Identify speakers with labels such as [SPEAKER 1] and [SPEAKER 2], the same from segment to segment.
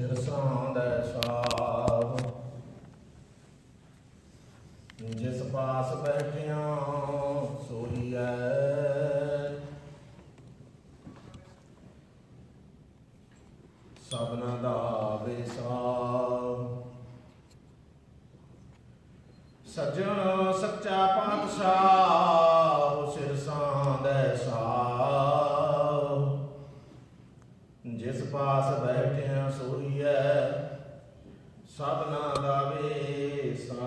[SPEAKER 1] ਸਿਰਸਾਂ ਦਾ ਸਾਹ ਜਿਸ ਪਾਸ ਬੈਠਿਆਂ ਸੋਈ ਹੈ। ਸਭਨਾ ਦਾ ਵਿਸਾਹ ਸੱਜਣ ਸੱਚਾ ਪਾਤਸ਼ਾਹ ਸਿਰਸਾਂ ਦਾ ਸਾਹ ਜਿਸ ਪਾਸ ਬੈਠਿਆਂ ਸੋਈ ਹੈ। ਸਭਨਾ ਦਾ ਵਿਸਾਹ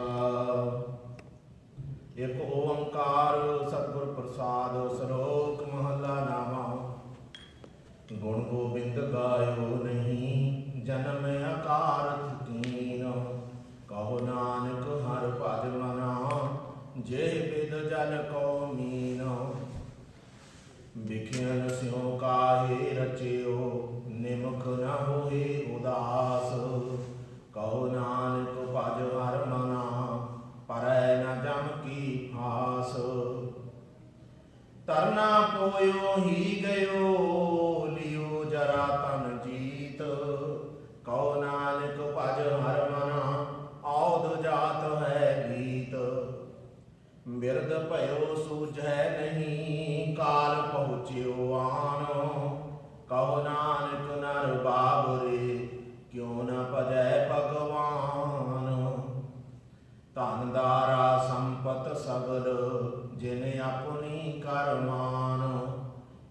[SPEAKER 1] ਇੱਕ ਓੰਕਾਰ ਸਤਿਗੁਰ ਪ੍ਰਸਾਦ ਸ਼ਲੋਕ ਮਹਲਾ ਨਾਵਾਂ। ਗੁਣ ਗੋਬਿੰਦ ਗਾਇਓ ਨਹੀਂ ਜਨਮ ਅਕਾਰਥ ਕੀਨ ਕਹੋ ਨਾਨਕ ਹਰਿ ਭਜ ਮਨਾ ਜੇ ਬਿਦ ਜਨ ਕੋ ਮੀਨ। ਵਿਖਿਆਨ ਸਿਉ ਕਾਹੇ ਰਚਿਓ ਨਿਮਖ ਨ ਹੋਏ ਉਦਾਸ ਕਹੋ ਨਾਨਕ ਭਜ ਹਰਿ ਮਨਾ ਪਰੈ ਨ ਜਮ ਕੀ ਫਾਸ। ਤਰਨਾ ਪੋਇਓ ਹੀ ਗਇਓ ਲਿਓ ਜਰਾ ਤਨ ਜੀਤ ਕਹੋ ਨਾਨਕ ਭਜ ਹਰਿ ਮਨਾ ਔਧ ਜਾਤ ਹੈ ਗੀਤ। ਬਿਰਧ ਭਇਓ ਸੂਝੈ ਨਹੀਂ ਕਾਲ ਪਹੁੰਚਿਓ ਆਨ ਕਹੋ ਨਾਨਕ ਨਰ ਬਾਬਰੇ ਕਿਉ ਨ ਭਜੈ ਭਗਵਾਨ। ਧਨ ਦਾਰਾ ਸੰਪਤ ਸਗਲ ਜਿਨ ਆਪਣੀ ਕਰ ਮਾਨ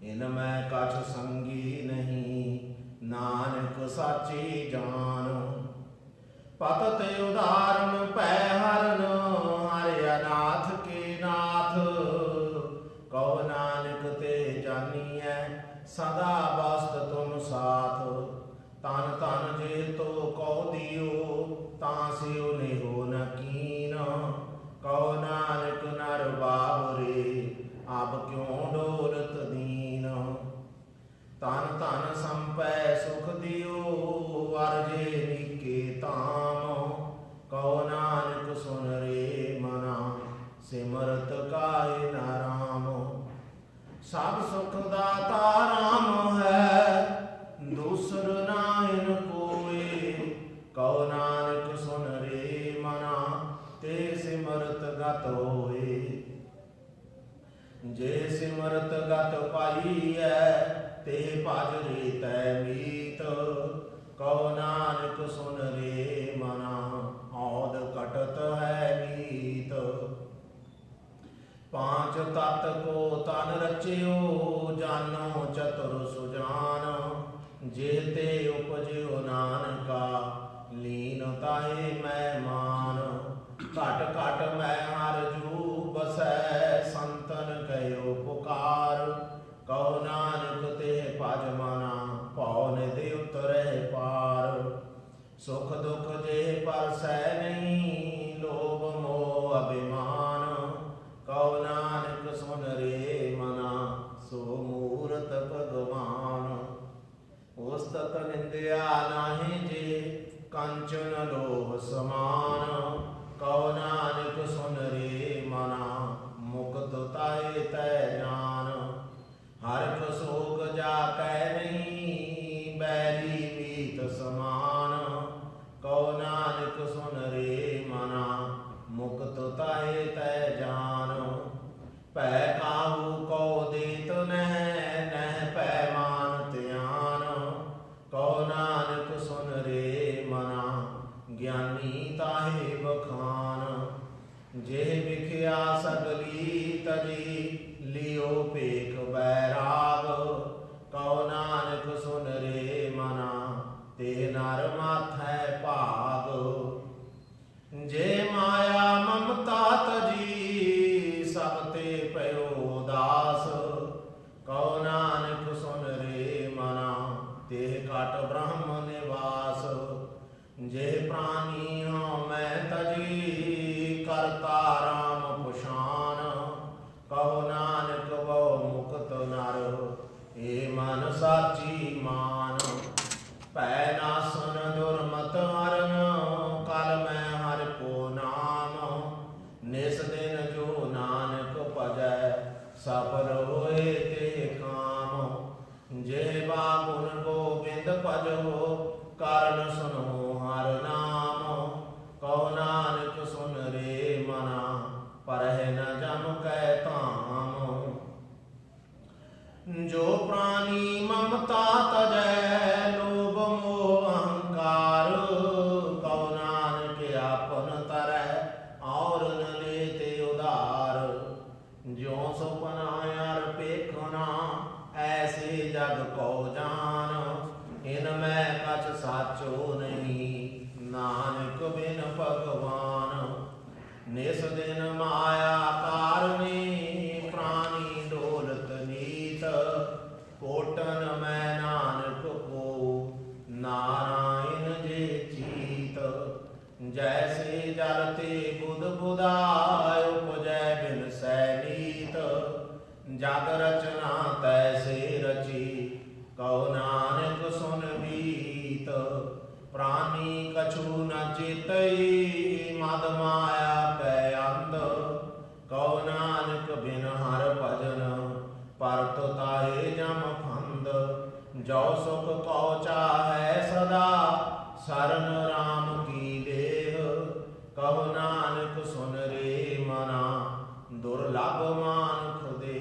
[SPEAKER 1] ਇਨ ਮੈਂ ਕਛ ਸੰਗੀ ਨਹੀਂ ਨਾਨਕ ਸਾਚੀ ਜਾਨ। ਪਤ ਤੇ ਉਦਾਰਨ ਪੈ ਹਰਨ ਹਰਿ ਅਨਾਥ ਕੇ ਨਾਥ ਕਹੋ ਨਾਨਕ ਤੇ ਜਾਨੀਐ ਸਦਾ ਬਸਤ ਤੁਮ ਸਾਥ। ਤਨ ਤਨ ਜੇ ਤੋ ਕਉ ਦਿਓ ਤਾਂ ਸਿਉ ਨਿਹੋ ਨ ਕੀਨ ਕਹੋ ਨਾਨਕ ਨਰ ਬਾਬਰੇ ਆਪ ਕਿਉ ਡੋਲਤ ਦੀਨ। ਤਨ ਤਨ ਸੰਪੈ ਸੁਖ ਦਿਓ ਅਰਜੇ ਨੀਕੇ ਧਾਮ ਕਹੋ ਨਾਨਕ ਸੁਨ ਰੇ ਮਨਾ ਸਿਮਰਤ ਕਾਇ ਨਾਰਾਮ। ਸਭ ਸੁਖ ਦਾਤਾ ਰਾਮ ਹੈ ਦੂਸਰ ਨਾਇਨ ਕੋਏ ਕਹੋ ਨਾਨਕ ਸੁਨ ਰੇ ਮਨਾ ਤੇ ਸਿਮਰਤ ਗਤ ਹੋਏ। ਜੇ ਸਿਮਰਤ ਗਤ ਪਾਈਐ ਤੇ ਭਜ ਰੇ ਤੈ ਮੀਤ ਕਹੋ ਨਾਨਕ ਸੁਨ ਰੇ ਮਨਾ ਔਧ ਘਟਤ ਹੈ ਨੀਤ। ਪਾਂਚ ਤਤ ਕੋ ਤਨ ਰਚਿਓ ਜਾਨੋ ਚਤੁਰ ਸੁਜਾਨ ਜੇ ਤੇ ਉਪਜਿਓ ਨਾਨਕਾ ਲੀਨ ਤਾਏ ਮੈਂ ਮਾਨ। ਘਟ ਘਟ ਮੈਂ ਹਰ ਜੂ ਬਸੈ ਸੰਤਨ ਕਹਿਓ ਪੁਕਾਰ ਕਹੋ ਨਾਨਕ ਤੇ ਭਜ ਮਨਾ ਭਉ ਨਿਧਿ ਉਤਰੈ ਪਾਰ। ਸੁਖ ਦੁਖ ਜੇ ਪਰਸੈ ਨਹੀਂ ਲੋਭ ਮੋਹ ਅਭਿਮਾਨ ਕਹੋ ਨਾਨਕ ਸੁਨ ਰੇ ਮਨਾ ਸੋ ਮੂਰਤ ਭਗਵਾਨ। ਉਸਤਤ ਨਿੰਦਿਆ ਨਾਹੀ ਜੇ ਕੰਚਨ ਲੋਭ ਸਮਾਨ ਕਹੋ ਨਾਨਕ ਸੁਨ ਰੇ ਮਨਾ ਮੁਕਤ ਤਾਏ ਤੈ ਜਾਨ। ਹਰਿ ਸੋਗ ਜਾ ਕੈ ਨਹੀਂ ਬੈਰੀ ਮੀਤ ਸਮਾਨ ਕਹੋ ਨਾਨਕ ਸੁਨ ਰੇ ਮਨਾ ਮੁਕਤ ਤਾਏ ਤੈ ਜਾਨ। ਭੈ ਕਾਹੂ ਕਉ ਦੇਤ ਨਹਿ ਨਹਿ ਭੈ ਮਾਨ ਧਿਆਨ ਕਹੋ ਨਾਨਕ ਸੁਨ ਰੇ ਮਨਾ ਗਿਆਨੀ ਤਾਹੇ ਬਖਾਨ। ਜੇ ਵਿਖਿਆ ਸਗਲੀ ਤਜੀ ਲਿਓ ਭੇਖ ਬੈਰਾਗ ਕਹੋ ਨਾਨਕ ਸੁਨ ਰੇ ਮਨਾ ਤੇ ਨਰ ਮਾਥੈ ਭਾਗ। ਜੇ ਮਾਇਆ ਮਮਤਾ ਤਜੀ ਸਭ ਤੇ ਪਇਓ ਉਦਾਸ ਕਹੋ ਨਾਨਕ ਸੁਨ ਰੇ ਮਨਾ ਤੇ ਘਟ ਬ੍ਰਹਮ ਨਿਵਾਸ। ਜੇ ਪ੍ਰਾਨੀ ਹਉ ਮੈਂ ਤਜੀ ਕਰਤਾ ਰਾਮ ਪੁਸ਼ਾਨ ਕਹੋ ਨਾਨਕ ਬਹੁ ਮੁਕਤ ਨਰ ਏ ਮਨ ਸਾਚੀ ਮਾਨ। ਭੈ ਨਾਸਨ ਦੁਰਮਤ ਹਰਨ ਕਲ ਮੈਂ ਹਰਿ ਕੋ ਨਾਮ ਨਿਸ ਦਿਨ ਜੋ ਨਾਨਕ ਭਜੈ ਸਫਲ ਹੋਏ ਤੇ ਕਾਮ। ਜੇ ਬਾਗੁਨ ਗੋਬਿੰਦ ਭਜੋ ਕਾਰਨ प्राणी कछु न चेतई मद माया कै अंध कहो नानक बिन हर भजन परत ताहे जम फंद जो सुख कहो चाहे सदा शरण राम की देह कहो नानक सुन रे मना दुर्लभ मानुख दे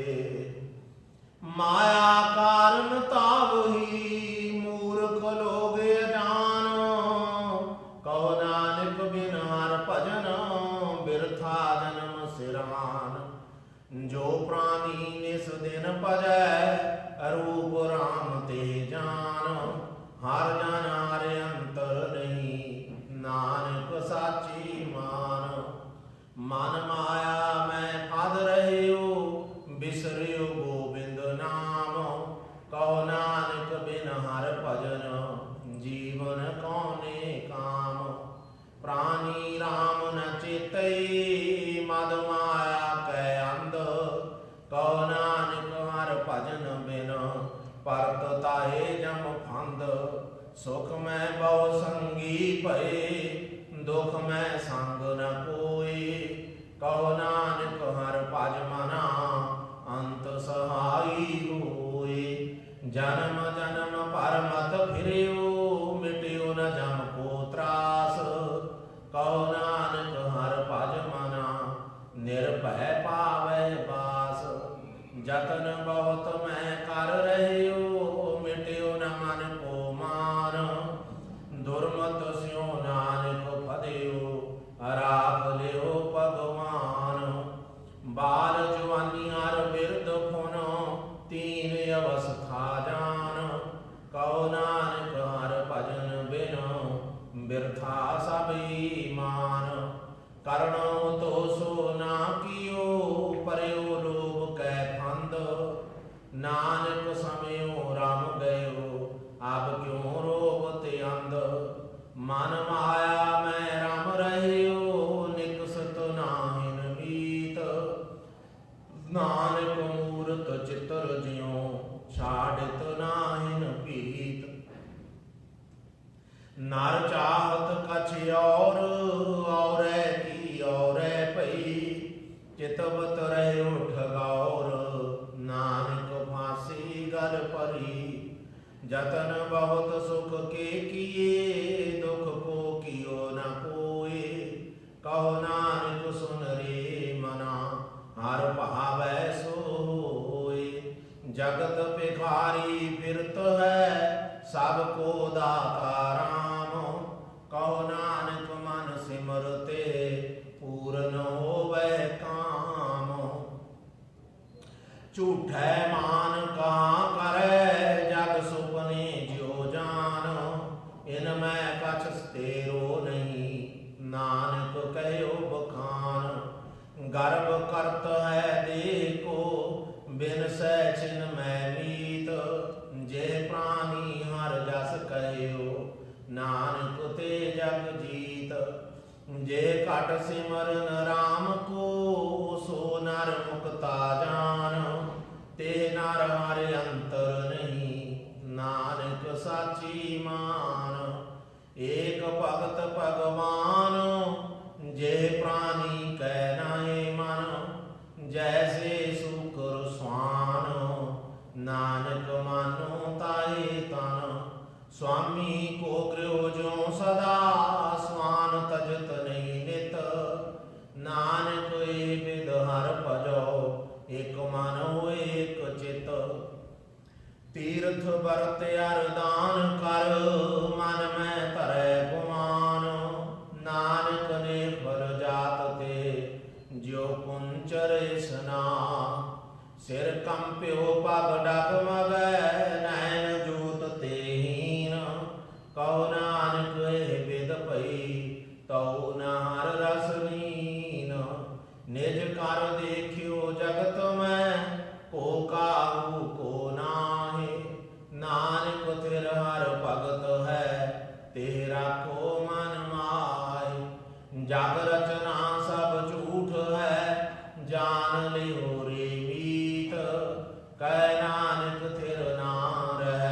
[SPEAKER 1] माया कारण तावही मूर्ख लोग अजान कहो नानक बिन हर भजन बिरथा जन्म सिरान जो प्राणी निस दिन भजै रूप राम ते जान हर जन हर अंतर नहीं नानक साची मान मन माया मैं फद रहियो बिसरियो गोविंद नाम कहो नानक बिन हर भजन जीवन कौने काम प्राणी राम न चेतई मद माया कै अंध कहो नानक हर भजन बिन परत ताहे जम फंद सुख में बहु संगी भये दुख में संग न कोई कहो नानक हर भज मना अंत सहाई होए जन्म जन्म पर मत फिरियो मिटियो न जम को त्रास कहो नानक हर भज मना निर्भय पावै बास जतन बहुत मैं कर रहियो मिटियो न मन को मान दुर्मत स्यो नानक फदियो राख लियो भगवान बाल जवानी हर बिरद फुन तीन अवस्था जान कहो नानक हर भजन बिन बिरथा सभी मान करणो तो सो ना कियो परयो लोभ कै फंद नानक समयो राम गयो अब क्यों रोबते अंध मन माया मैं राम रहियो निकसत नाहिन मीत नानक मूरत चित्र जियो छाड़ित नाहिन पीत नर चाहत कछ और की और पई चितवत रहे उठ गौर नानक फांसी गल परी जतन बहुत सुख के किए दुख को कियो न कोई कहो नानक सुन रे मना हर भावै सो होए जगत भिखारी फिरत है सबको दाता राम कहो नानक मन सिमरते पूर्ण होवै काम झूठै मान कहाँ करे जग सुपने ज्यो जान इनमें कछ तेरो नहीं नानक कहो बखान गर्भ करत है देह को बिन सै छिन में मीत जे प्राणी हर जस कहो नानक ते जग जीत जे घट सिमरन राम को सो नर मुक्ता जान ते नर हर अंतर नहीं नानक साची मान एक भगत भगवान जे प्राणी कै नाए मन जैसे सुकर स्वान नानक मानो ताए तन स्वामी को गृह जो सदा स्वान तजत नहीं नित नानक ए विद हर भजो एक मन हो एक चित तीर्थ बरत अरदान कर मन में तरह गुमान नानक ने फल जात ते जो कुंचर स्ना सिर कंप्यो पग डगमग नैन जूत तेहीन कहो नानक ए विद पई तऊ नार रसनीन निज कर देखियो जगत में को काहू को नाहे नानक तिर हर भगत है तेरा को मन माय जग रचना सब झूठ है जान लियो रे मीत कह नानक थिर ना रह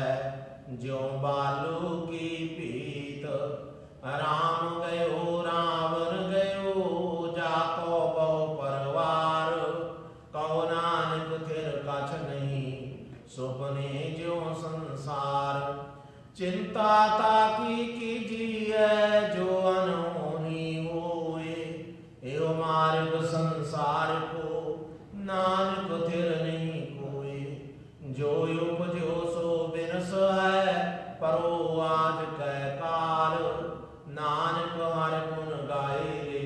[SPEAKER 1] ज्यों बालू की पीत राम गयो रावण गयो, जाको बहु परवार। कहो नानक थिर कछ नहीं, सुपने ज्यों संसार। चिंता ताकी कीजिए, जो अनहोनी होए। एवं मार्ग संसार को, नानक थिर नहीं कोई। जो उपजो सो बिनस है, परो आज कै काल। नानक हर गुण गाए रे,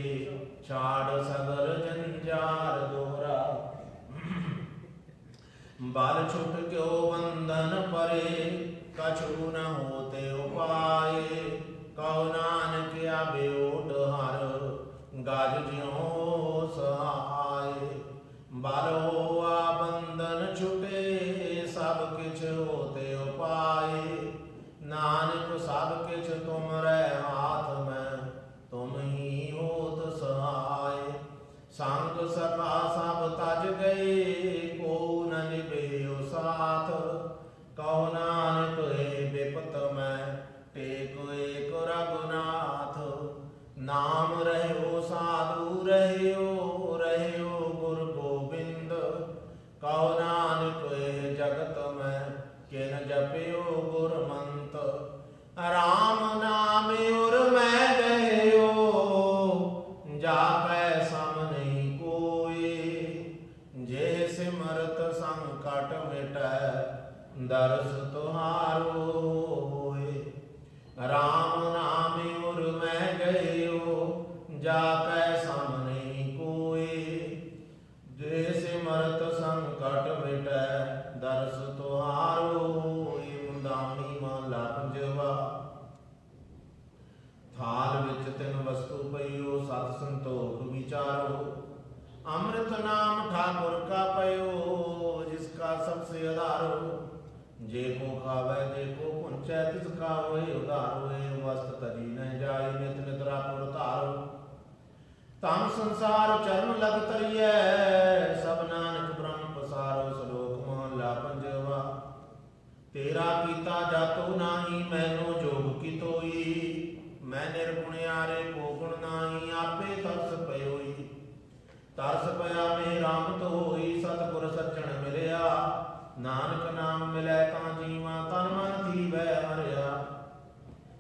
[SPEAKER 1] छाड़ सगर जंजाल दोहरा। बाल छुट क्यों बंधन परे, कछु न होते उपाय। कहो नानक आबे ओट हर, गाज ज्यों सहाय। बाल होआ बंधन छुटे, सब किछ होते उपाय। नानक सब किछ तुमरे हाथ में, तुम ही होत सहाय। संग सखा सब तज गए, को न निभेयो साथ। कहो नानक हे विपत में, टेक एक रघुनाथ। नाम रह्यो साधु रह्यो, रह्यो गुरु गोविंद। कहो नानक हे जगत में, किन जप्यो गुरमंत। राम नाम उर मैं गयो, जापै सम नहीं कोई। जे सिमरत संकट मिटै, दर्श तुहारो होए। राम नाम उर मैं गयो, जापै सम नहीं कोई। जे सिमरत संकट मिटै, दर्श तुहारो होए। मुंदावनी महला पंजवा। थाल विच तिन वस्तु पइयो, सत संतोख विचारो। अमृत नाम ठाकुर का पयो, जिसका सबसे आधारो। जे को खावे जे को पुंचै, तिसका होए उधारो। वस्त तजी न जाय, नित नित रापुर तारो। तम संसार चरण लग तरियै, सब नानक ब्रह्म पसारो। श्लोक महला पंजवा। तेरा कीता जातो नाही, मैनो जोग की तोई। मैं निर्गुण यारे को गुण नाही, आपे तरस पयोई। तरस पया में राम तो होई, सतगुर सज्जन मिलया। नानक नाम मिलै तां जीवा, तन मन थीवै हरिया।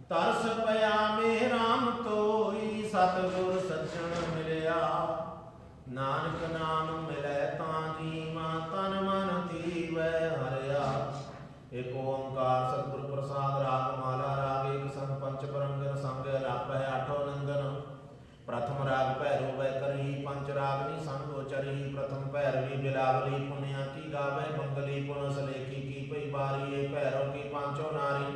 [SPEAKER 1] तरस पया में राम तो होई, सतगुर सज्जन मिलया। नानक नाम मिलै तां जीवा, तन मन थीवै हरिया। एक ओंकार सतगुर प्रसाद। राग माला राग एक संग पंच परंगन, संग रापै आठो नंदन। प्रथम राग भैरो वै करही, पंच रागनी संग उचरही। प्रथम भैरवी बिलावली, पुण्या की गावै मंगली। पुन सलेखी की पई बारी, भैरव की पांचों नारी।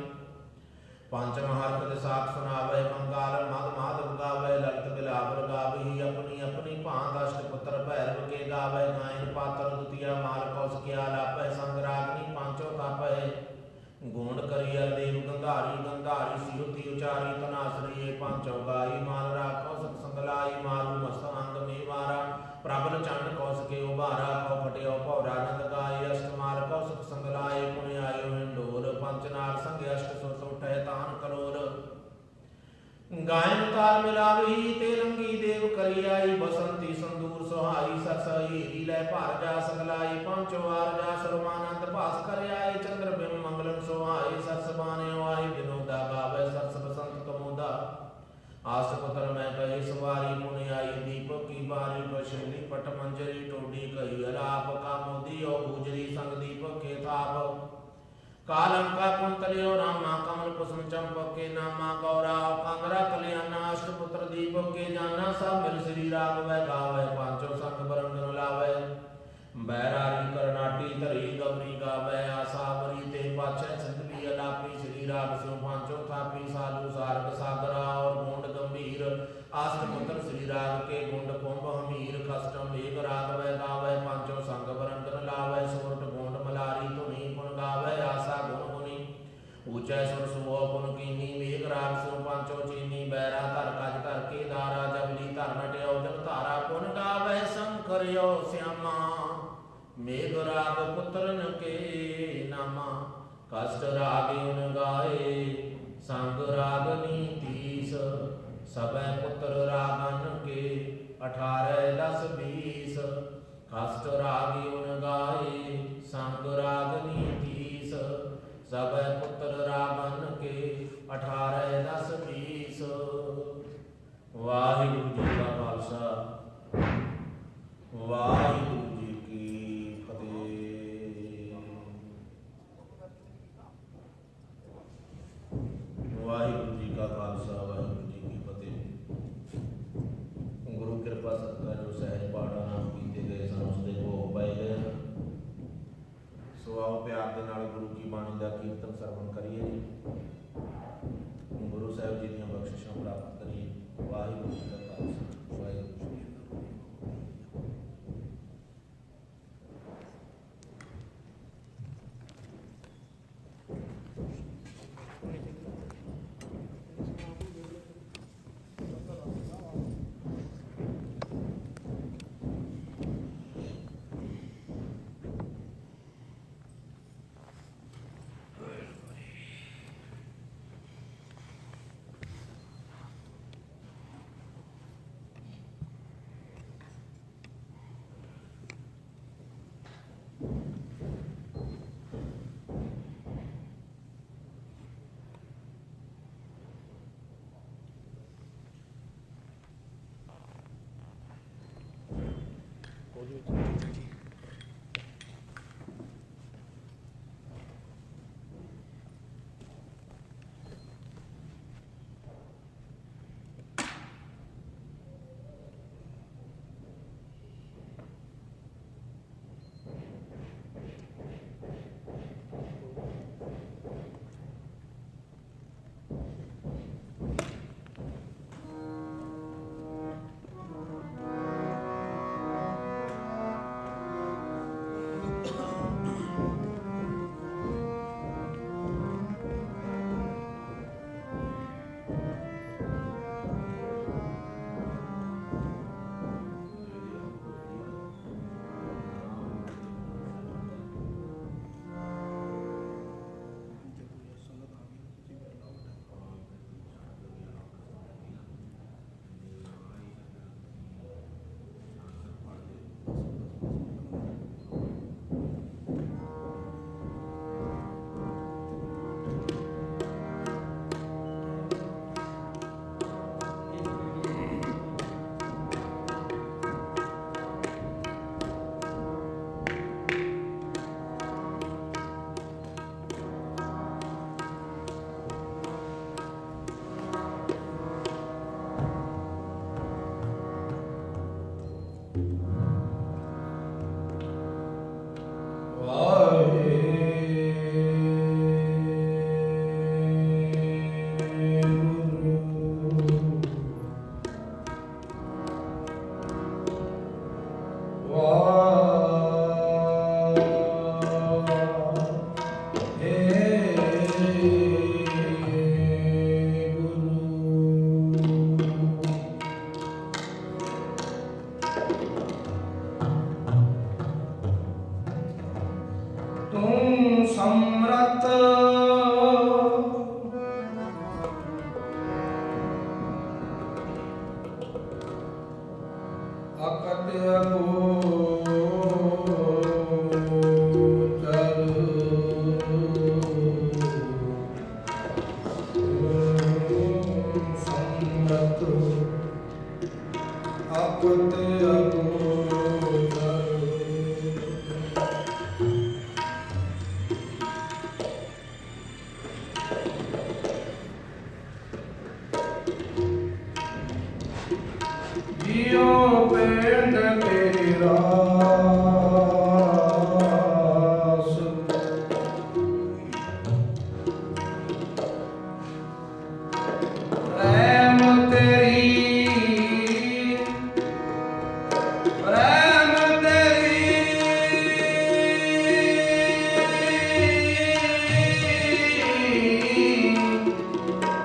[SPEAKER 1] पंचम हरख साख सुनावै, बंगाल मद माधव गावै। ललित बिलावल गावही, अपनी अपनी भांत। अष्टपुत्र भैरव के गावै, गायन पात्र द्वितीय माल कौशकिया। लापै संग रागनी पांचों तापै। गोंड करियर देव गंधारी, गंधारी सिहुति उचारी। तनासरी ये पांचों गाई, माल राग कौशक संगलाई। मारू मस्त अंग में मारा, प्रबल चंड कौशके उबारा। कौ फटियो पौरा नंद गाय, अष्टमाल कौशक संगलाए। पुण्य आयो हिंडोल, पंचनाग संग अष्ट सुत उठे तान करोल। गायन ताल मिलावही, तेलंगी देव करियाई। बसंती संदूर सुहाई, सरसई लीलै भार जा संगलाई। पांचों आर जा सर्वानंद भास करयाई। चंद्र बिंब मंगलन सुहाई, सरस बान्यो आई। विनोदा गावै सरस बसंत कमोदा। आसपुत्र में कही सवारी, पुण्य आई दीपक की बारी। बशली पट मंजरी, टोडी कही अलाप। कामोदी और गुजरी, संग दीपक के थाप। कालंका कुंतलियो रामा, कमल कुसुम चंपक के नामा। गौरा कांगरा कल्याणा, अष्टपुत्र दीपक के जाना। सब मिल श्री राघवै गावै, पांचों संग बरंगन लावै। बैरारी करनाटी धरी, गौरी गावै आसावरी। ते पाछै सिंधवी अलापी, श्री राग स्यों पांचों थापी। सालू सारग सागरा और गोंड गंभीर। अष्टपुत्र श्री राग के गुंड कुंभ हमीर। कष्टम एक राघवै गावै, पांचों संग बरंगन लावै। सोरठ गोंड मलारी, धुनी पुन गावै आसा गुण गुनी। ऊंचे सुर सुबो पुन कीनी, मेघ राग स्यों पांचों चीनी। बैरा धर कज धर के दारा, जबली धर नट्यो जब तारा। पुन गावै शंकर यो श्यामा, मेघ राग पुत्रन के नामा। कष्ट राग उन गाए, संग राग नीतीश। सबै पुत्र रागन के 18 10 20 खस्ट रागी उन गाए संग रागनी 30 सबै पुत्र रागन के 18 10 20 वाहिगुरु जी का खालसा वाहिगुरु जी की फतेह। वाहिगुरु जी का खालसा वाहिगुरु जी की फतेह। गुरु कृपा सदका जो सहज पाठ नाम कीते गए सन उसके भोग पाए गए हैं। सो आओ प्यार के नाल गुरु की बाणी का कीर्तन सरवण करिए जी। गुरु साहब जी दी बख्शिशां प्राप्त करिए। वाहिगुरु जी का खालसा वाहिगुरु जी की फतेह।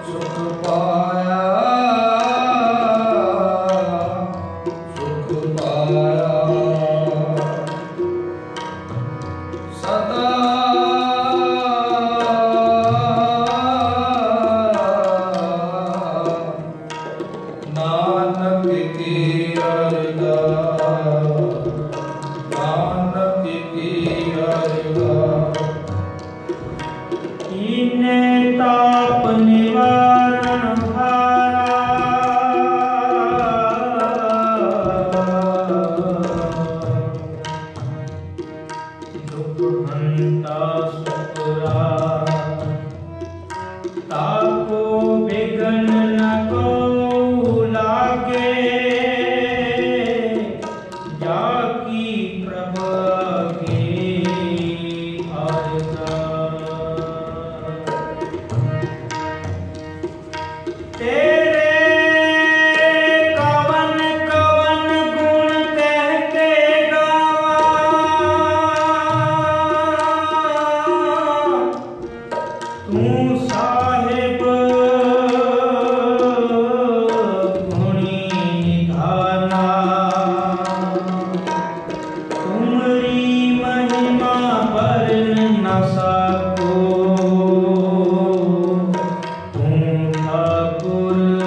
[SPEAKER 2] सुख पाया ठाकुर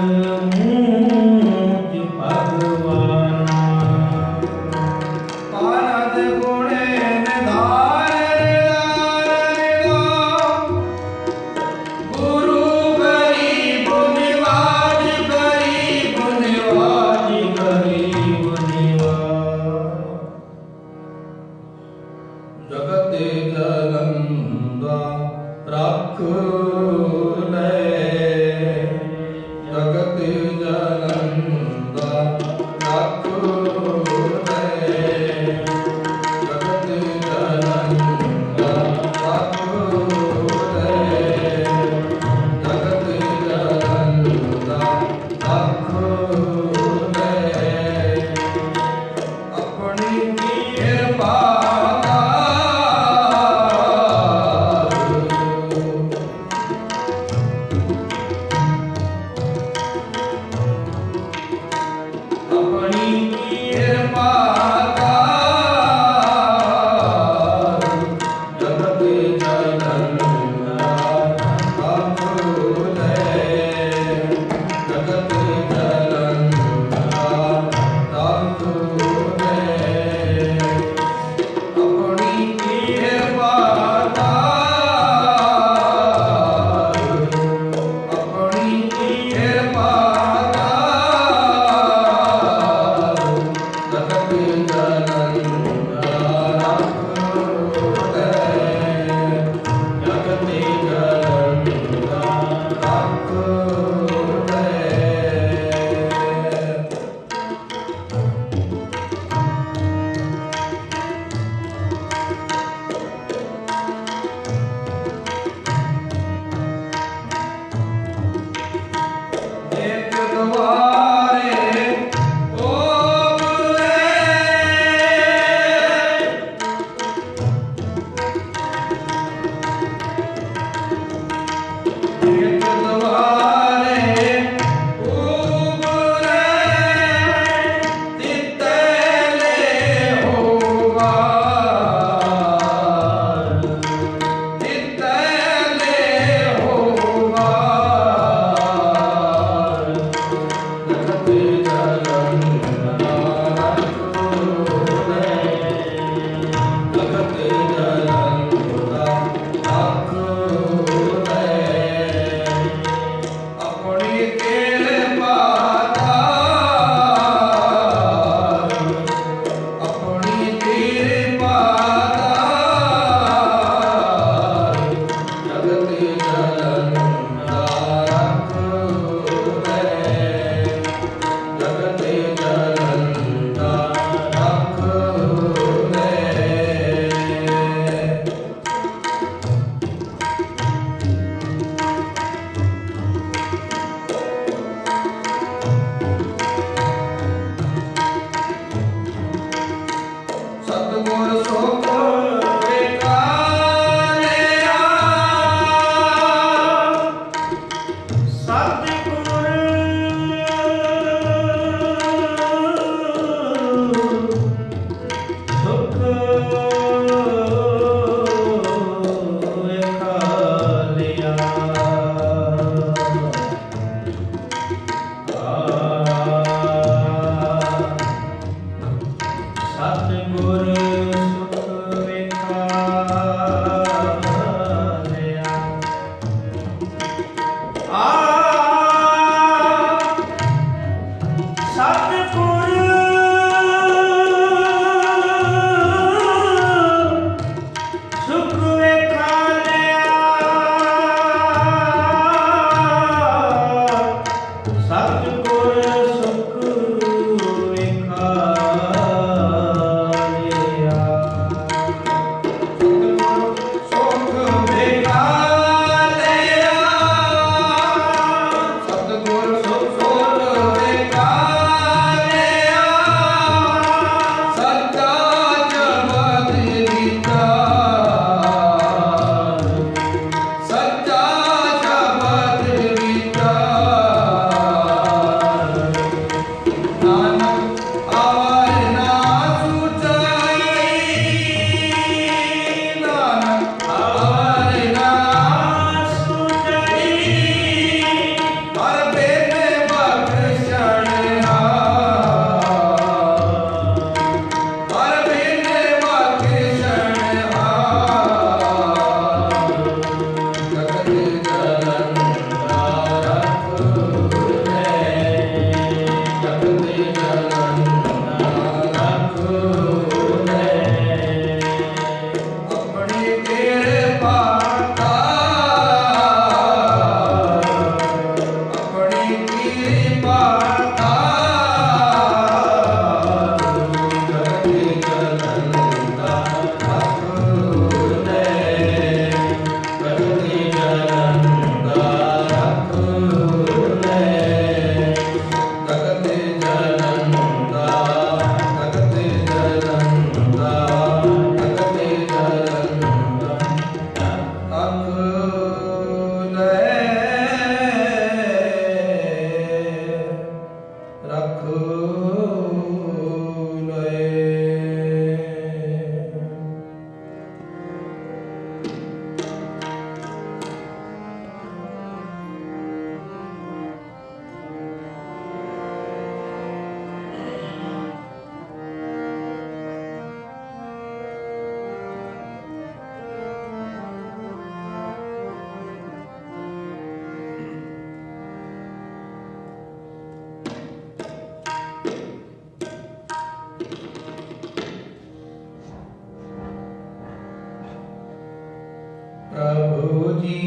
[SPEAKER 2] प्रभु जी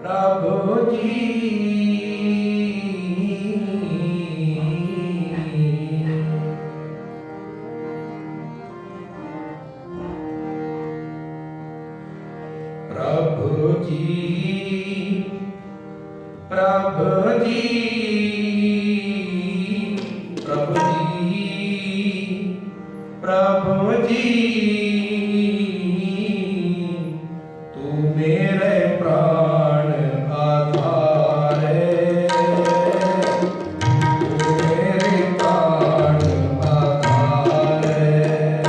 [SPEAKER 2] प्रभु जी प्रभु जी प्रभु जी प्रभु जी प्रभु जी तू मेरे प्राण आधार है, तू मेरे प्राण आधार है,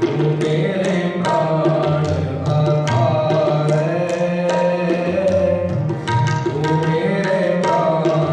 [SPEAKER 2] तू मेरे प्राण आधार है, तू मेरे प्राण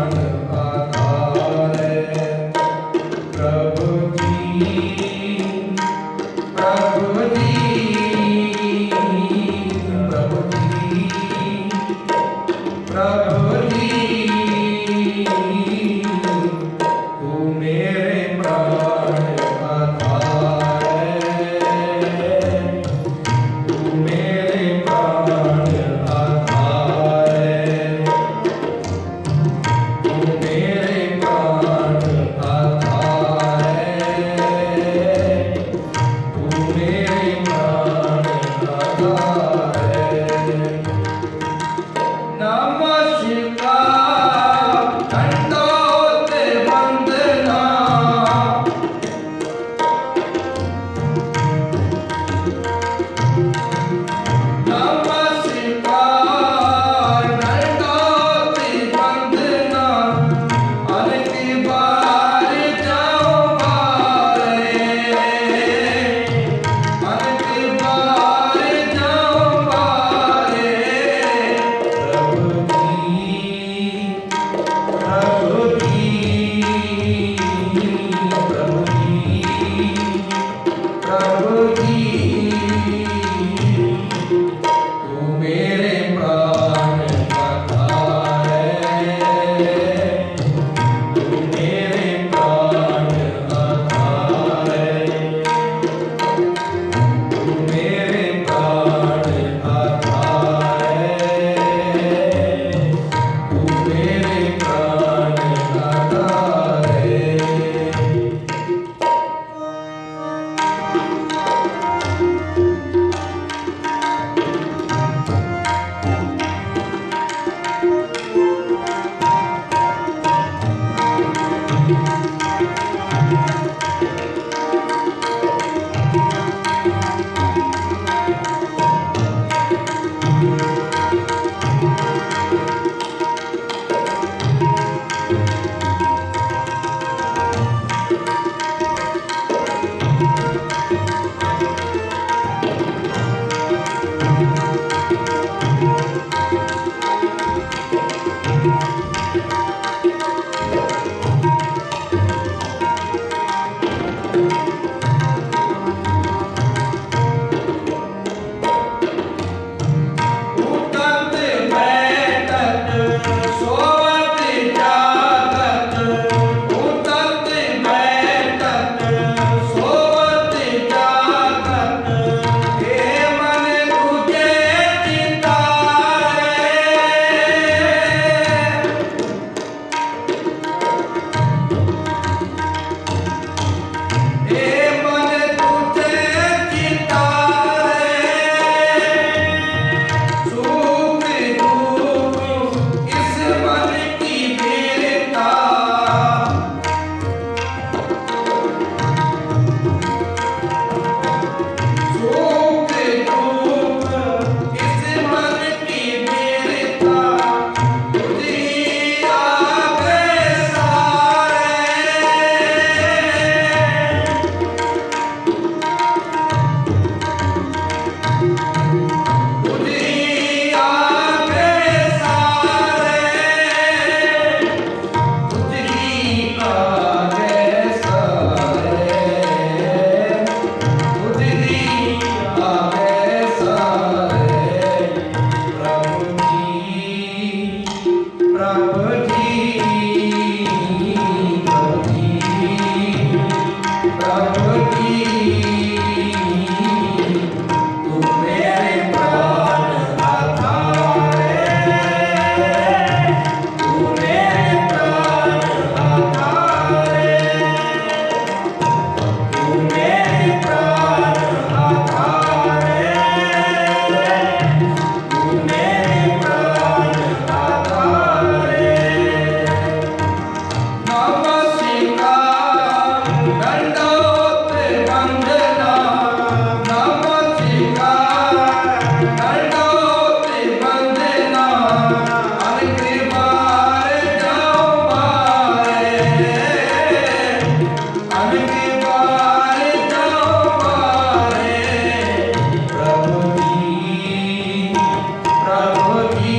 [SPEAKER 2] प्रभु जी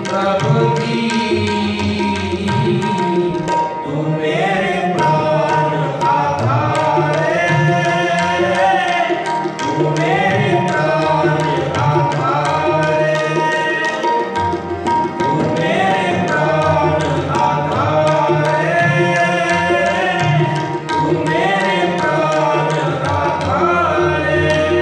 [SPEAKER 2] प्रभु जी
[SPEAKER 1] तू मेरे प्राण आधार है, तू मेरे प्राण आधार है, तू मेरे प्राण आधार है, तू मेरे प्राण आधार है।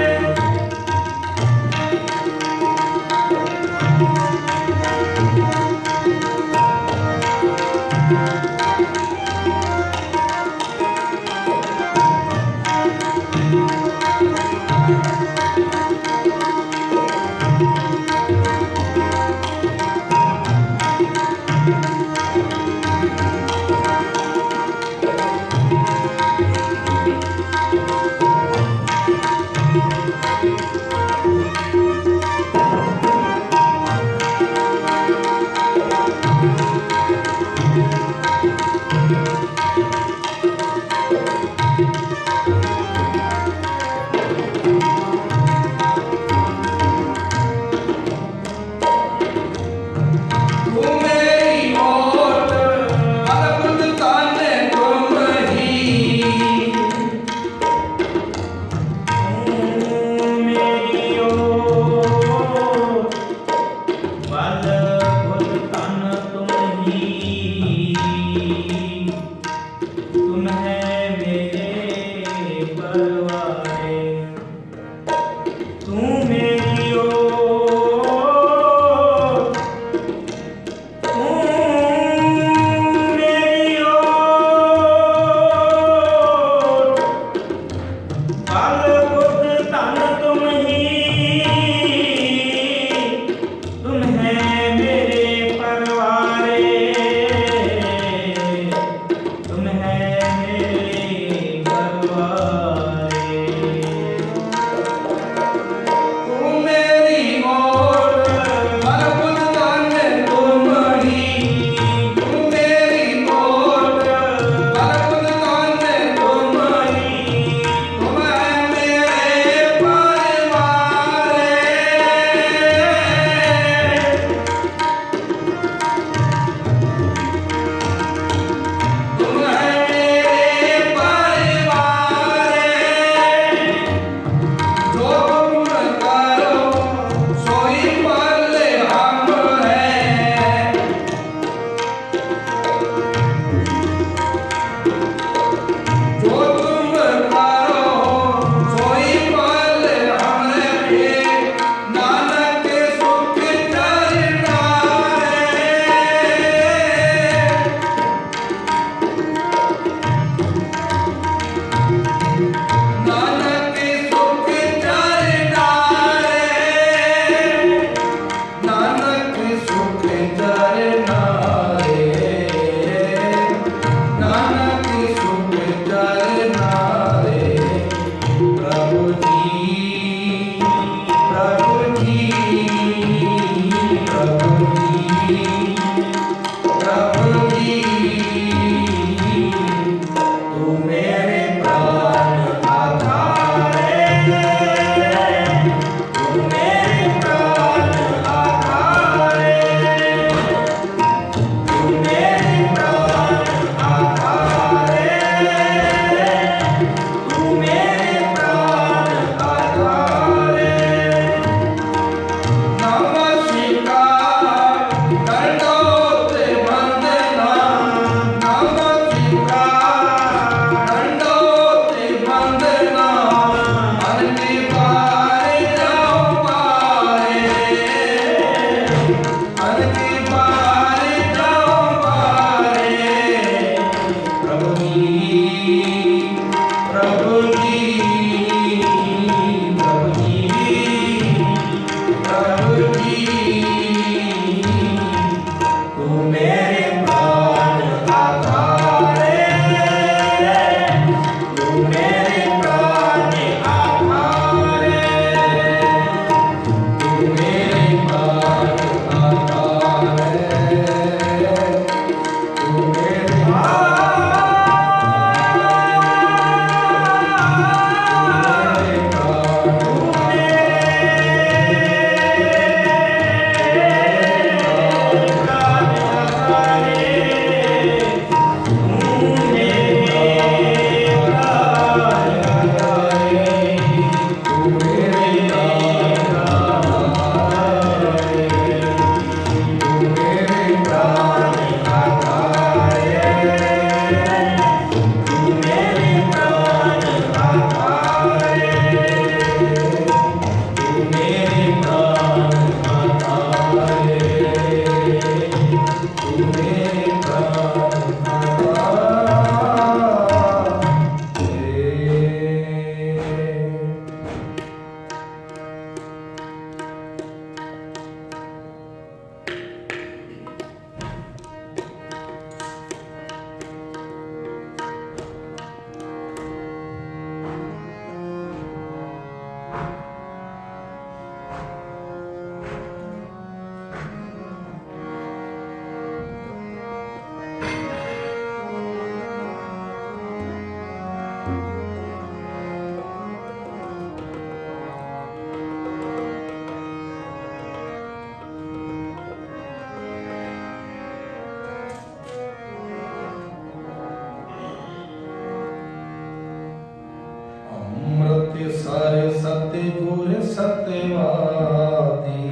[SPEAKER 3] सतगुर सत्यवादी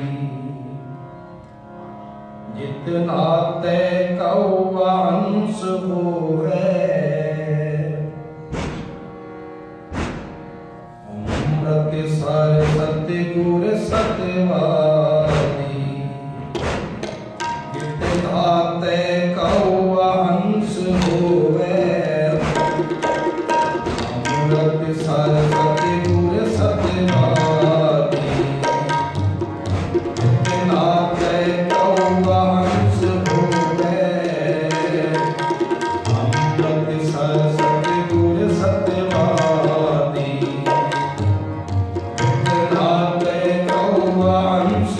[SPEAKER 3] जितना ते कौआ अंश होवे अमृत सर सतगुर सत्यवादी जितना ते कौआ अंश होवे अमृत सर सतगुर सत्यवादी जितना ते कौआ अंश होवे अमृत सर सतगुर सत्यवादी जितना ते कौआ अंश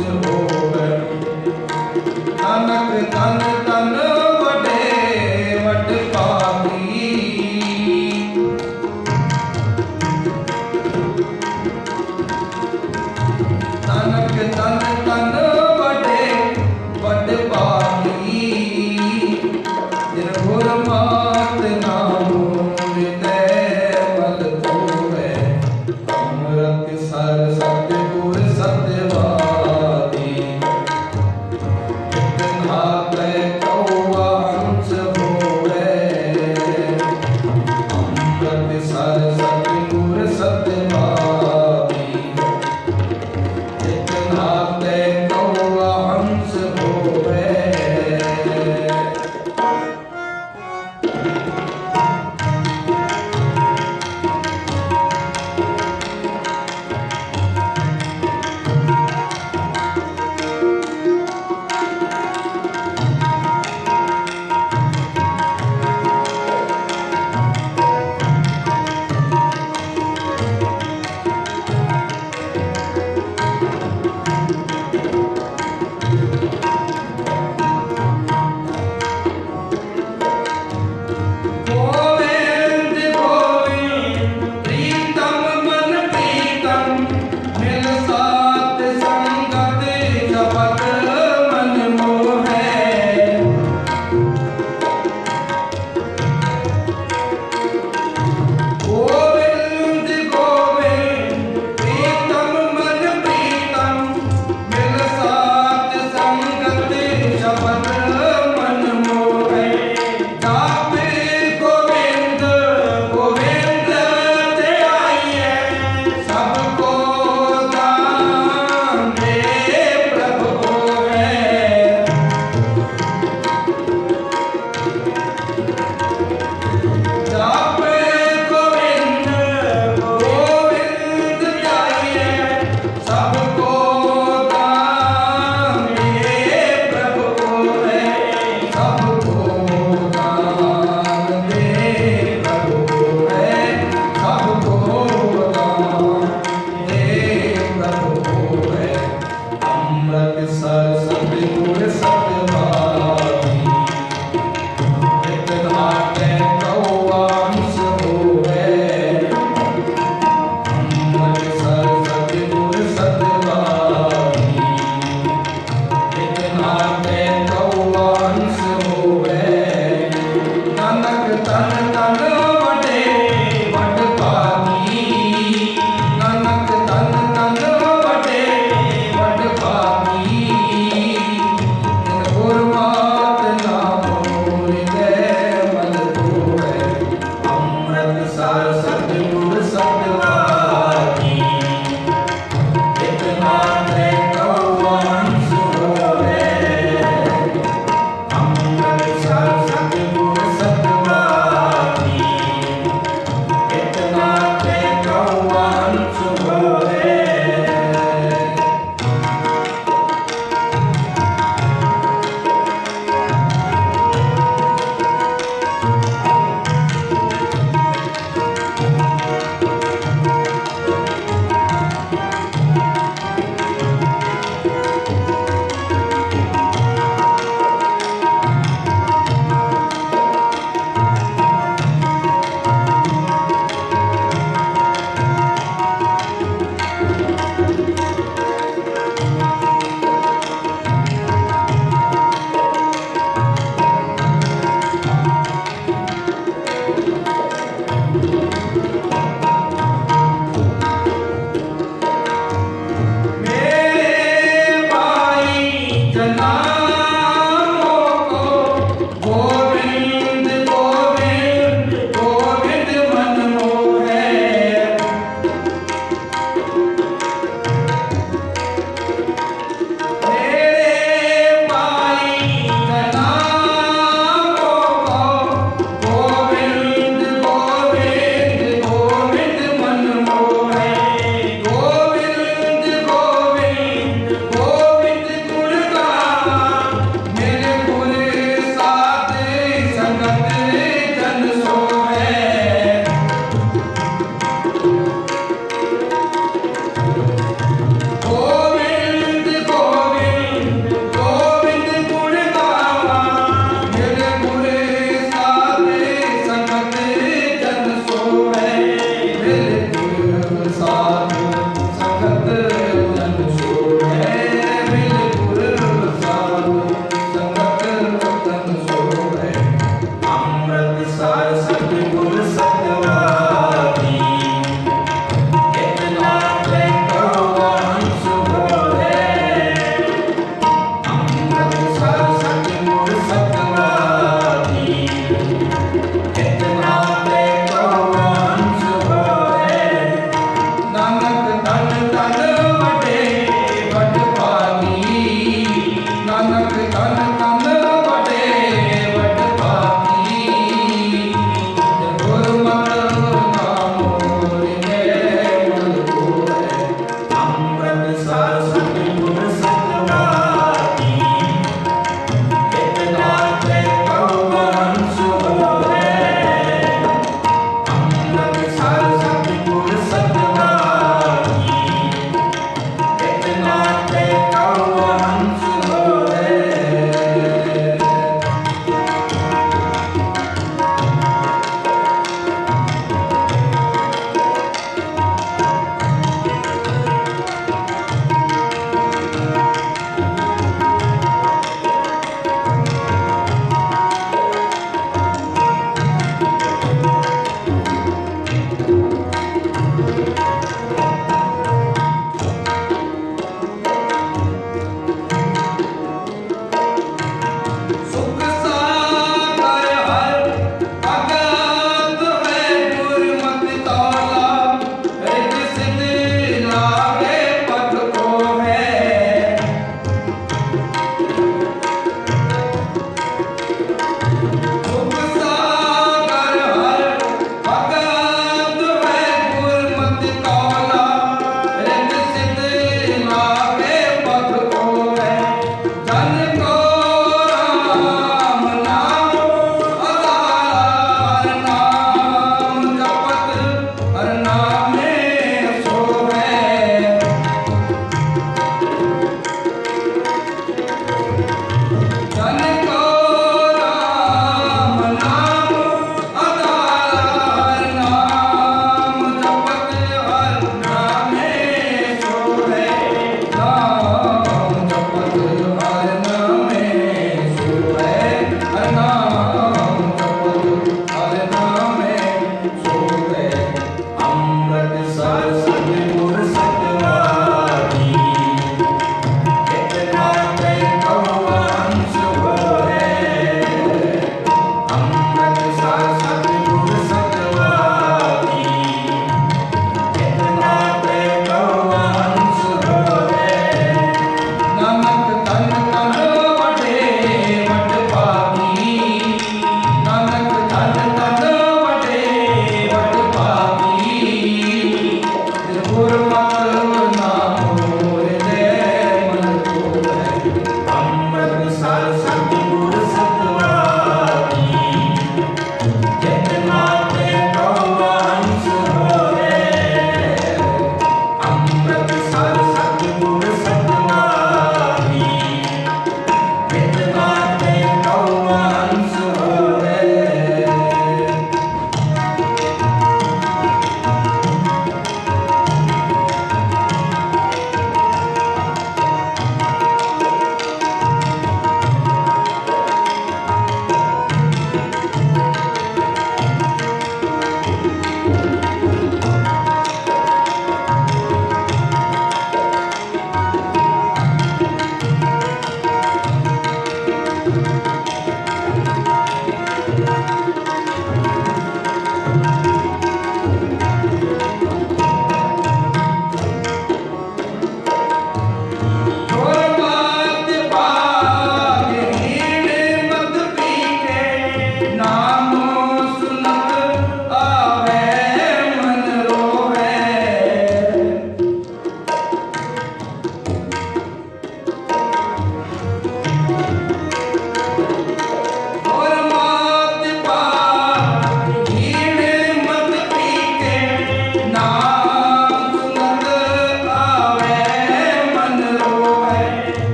[SPEAKER 3] लागे पथ को है सुख सागर हर भगत है गुरमति कौला रित सिद्ध लागे पथ को है जन को राम नाम आधार नाम जपत हर नामे सो है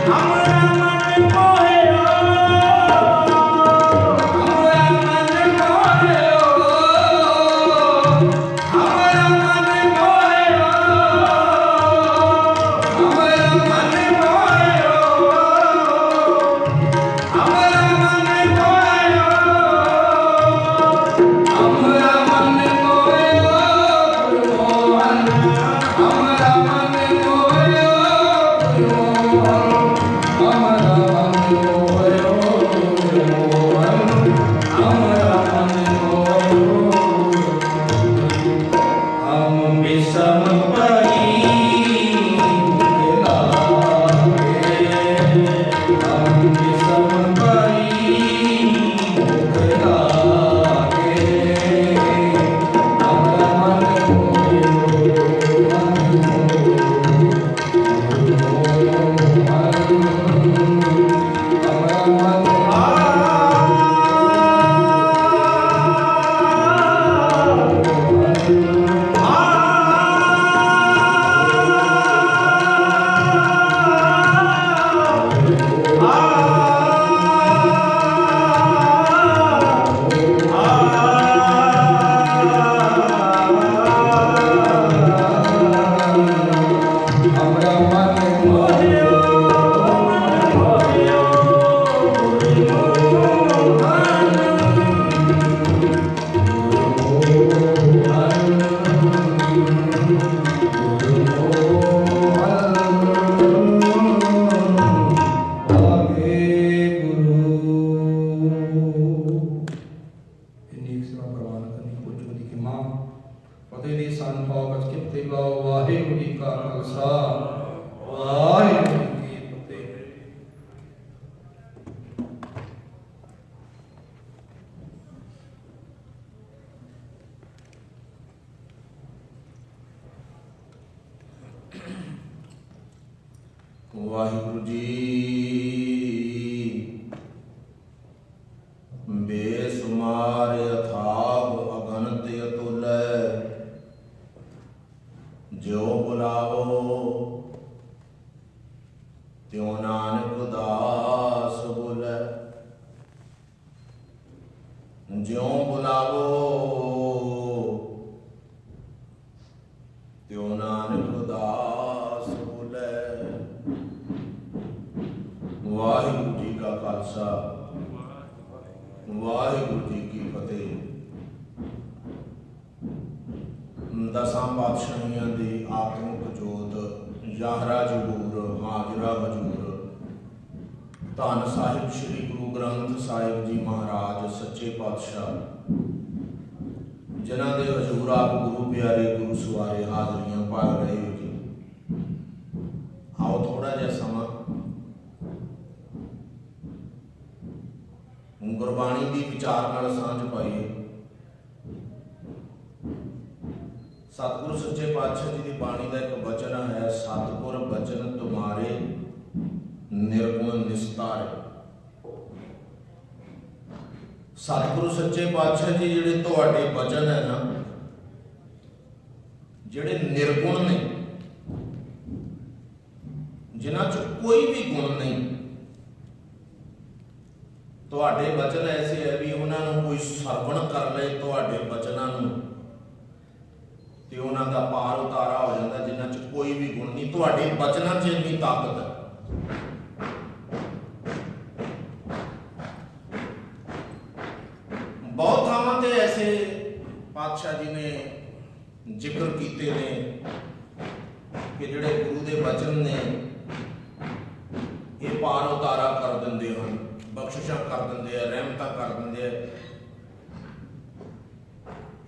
[SPEAKER 1] ਹਮਰਾ ਮਨ ਮੋਹਿਓ
[SPEAKER 3] ਹਮਰਾ ਮਨ ਮੋਹਿਓ ਹਮਰਾ ਮਨ ਮੋਹਿਓ ਹਮਰਾ ਮਨ ਮੋਹਿਓ ਹਮਰਾ ਮਨ ਮੋਹਿਓ ਹਮਰਾ ਮਨ ਮੋਹਿਓ ਗੁਰਮੋਹਨ ਹਮਰਾ ਮਨ ਮੋਹਿਓ ਗੁਰਮੋਹਨ ਹਮਰਾ ਮਨ ਮੋਹਿਓ ਗੁਰਮੋਹਨ ਹਮਰਾ ਮਨ ਮੋਹਿਓ ਹਮ ਬਿਸਮ ਪਈ ਲਾਗੇ ਹਮ ਬਿਸਮ ਪਈ ਲਾਗੇ ਹਮਰਾ ਮਨ ਫਤਿਹ ਦੀ ਸੰਨ ਪਾਉ ਬਚ ਕਿਤੇ ਲਾਓ ਵਾਹਿਗੁਰੂ ਜੀ ਕਾ ਖਾਲਸਾ ਵਾਹਿਗੁਰੂ ਜੀ ਕੀ ਫਤਿਹ।
[SPEAKER 1] ਵਾਹਿਗੁਰੂ ਜੀ ਬੇਸੁਮਾਰ ਅਥਾਹ ਅਗਨਤ ਅਤੁਲੈ ਜੋ ਬੁਲਾਵੋ ਤਿਉ ਨਾਨਕ ਦਾਸ ਬੋਲੇ ਜਿਉ ਬੁਲਾਵੋ ਤਿਉ ਨਾਨਕ ਦਾਸ ਬੋਲੇ। ਵਾਹਿਗੁਰੂ ਜੀ ਕਾ ਖਾਲਸਾ ਵਾਹਿਗੁਰੂ ਜੀ ਕੀ ਫਤਿਹ। ਦਸਾਂ ਪਾਤਸ਼ਾਹੀਆਂ ਦੀ ਆਤਮਿਕ ਜੋਤ ਜ਼ਾਹਰਾ ਜ਼ਹੂਰ ਹਾਜ਼ਰਾ ਹਜ਼ੂਰ ਧੰਨ ਸਾਹਿਬ ਸ੍ਰੀ ਗੁਰੂ ਗ੍ਰੰਥ ਸਾਹਿਬ ਜੀ ਮਹਾਰਾਜ ਸੱਚੇ ਪਾਤਸ਼ਾਹ ਜਿਨ੍ਹਾਂ ਦੇ ਹਜ਼ੂਰ ਆਪ ਗੁਰੂ ਪਿਆਰੇ ਗੁਰੂ ਸਵਾਰੇ ਹਾਜ਼ਰੀਆਂ ਪਾ ਰਹੇ ਹੋ ਜੀ। ਆਓ ਥੋੜਾ ਜਿਹਾ ਸਮਾਂ ਗੁਰਬਾਣੀ ਦੀ ਵਿਚਾਰ ਨਾਲ ਸਾਂਝ ਪਾਈਏ। ਸਤਿਗੁਰੂ ਸੱਚੇ ਪਾਤਸ਼ਾਹ ਜੀ ਦੀ ਬਾਣੀ ਦਾ ਇੱਕ ਬਚਨ ਹੈ, ਸਤਿਗੁਰ ਬਚਨ ਤੁਮਾਰੇ ਨਿਰਗੁਣ ਨਿਸਤਾਰੇ। ਸਤਿਗੁਰੂ ਸੱਚੇ ਪਾਤਸ਼ਾਹ ਜੀ ਜਿਹੜੇ ਤੁਹਾਡੇ ਬਚਨ ਹੈ ਨਾ, ਜਿਹੜੇ ਨਿਰਗੁਣ ਨੇ, ਜਿਨ੍ਹਾਂ 'ਚ ਕੋਈ ਵੀ ਗੁਣ ਨਹੀਂ, ਤੁਹਾਡੇ ਬਚਨ ਐਸੇ ਹੈ ਵੀ ਉਹਨਾਂ ਨੂੰ ਕੋਈ ਸਰਵਣ ਕਰ ਲਏ ਤੁਹਾਡੇ ਬਚਨਾਂ ਨੂੰ ਤੇ ਉਹਨਾਂ ਦਾ ਪਾਰ ਉਤਾਰਾ ਹੋ ਜਾਂਦਾ, ਜਿਨ੍ਹਾਂ 'ਚ ਕੋਈ ਵੀ ਗੁਣ ਨਹੀਂ। ਤੁਹਾਡੇ ਬਚਨਾਂ 'ਚ ਇੰਨੀ ਤਾਕਤ ਹੈ। ਬਹੁਤ ਥਾਵਾਂ ਤੇ ਐਸੇ ਪਾਤਸ਼ਾਹ ਜੀ ਨੇ ਜ਼ਿਕਰ ਕੀਤੇ ਨੇ ਕਿ ਜਿਹੜੇ ਗੁਰੂ ਦੇ ਬਚਨ ਨੇ ਇਹ ਪਾਰ ਉਤਾਰਾ ਕਰ ਦਿੰਦੇ ਹਨ, ਬਖਸ਼ਿਸ਼ਾਂ ਕਰ ਦਿੰਦੇ ਆ, ਰਹਿਮਤਾਂ ਕਰ ਦਿੰਦੇ ਆ।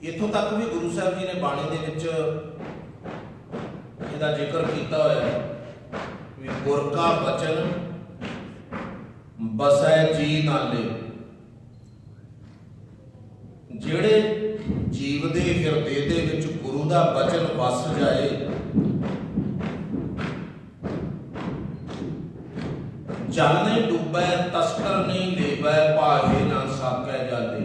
[SPEAKER 1] ਇੱਥੋਂ ਤੱਕ ਵੀ ਗੁਰੂ ਸਾਹਿਬ ਜੀ ਨੇ ਬਾਣੀ ਦੇ ਵਿੱਚ ਇਹਦਾ ਜ਼ਿਕਰ ਕੀਤਾ ਹੋਇਆ ਵੀ ਗੁਰ ਕਾ ਬਚਨ ਬਸੈ ਜੀ ਨਾਲੇ। ਜਿਹੜੇ ਜੀਵ ਦੇ ਹਿਰਦੇ ਦੇ ਵਿੱਚ ਗੁਰੂ ਦਾ ਬਚਨ ਵਸ ਜਾਏ, ਜਲ ਨਹੀਂ ਡੁੱਬੈ ਤਸਕਰ ਨਹੀਂ ਲੇਵੈ ਭਾਗੇ ਨਾ ਸਾਕੈ ਜਾਲੇ।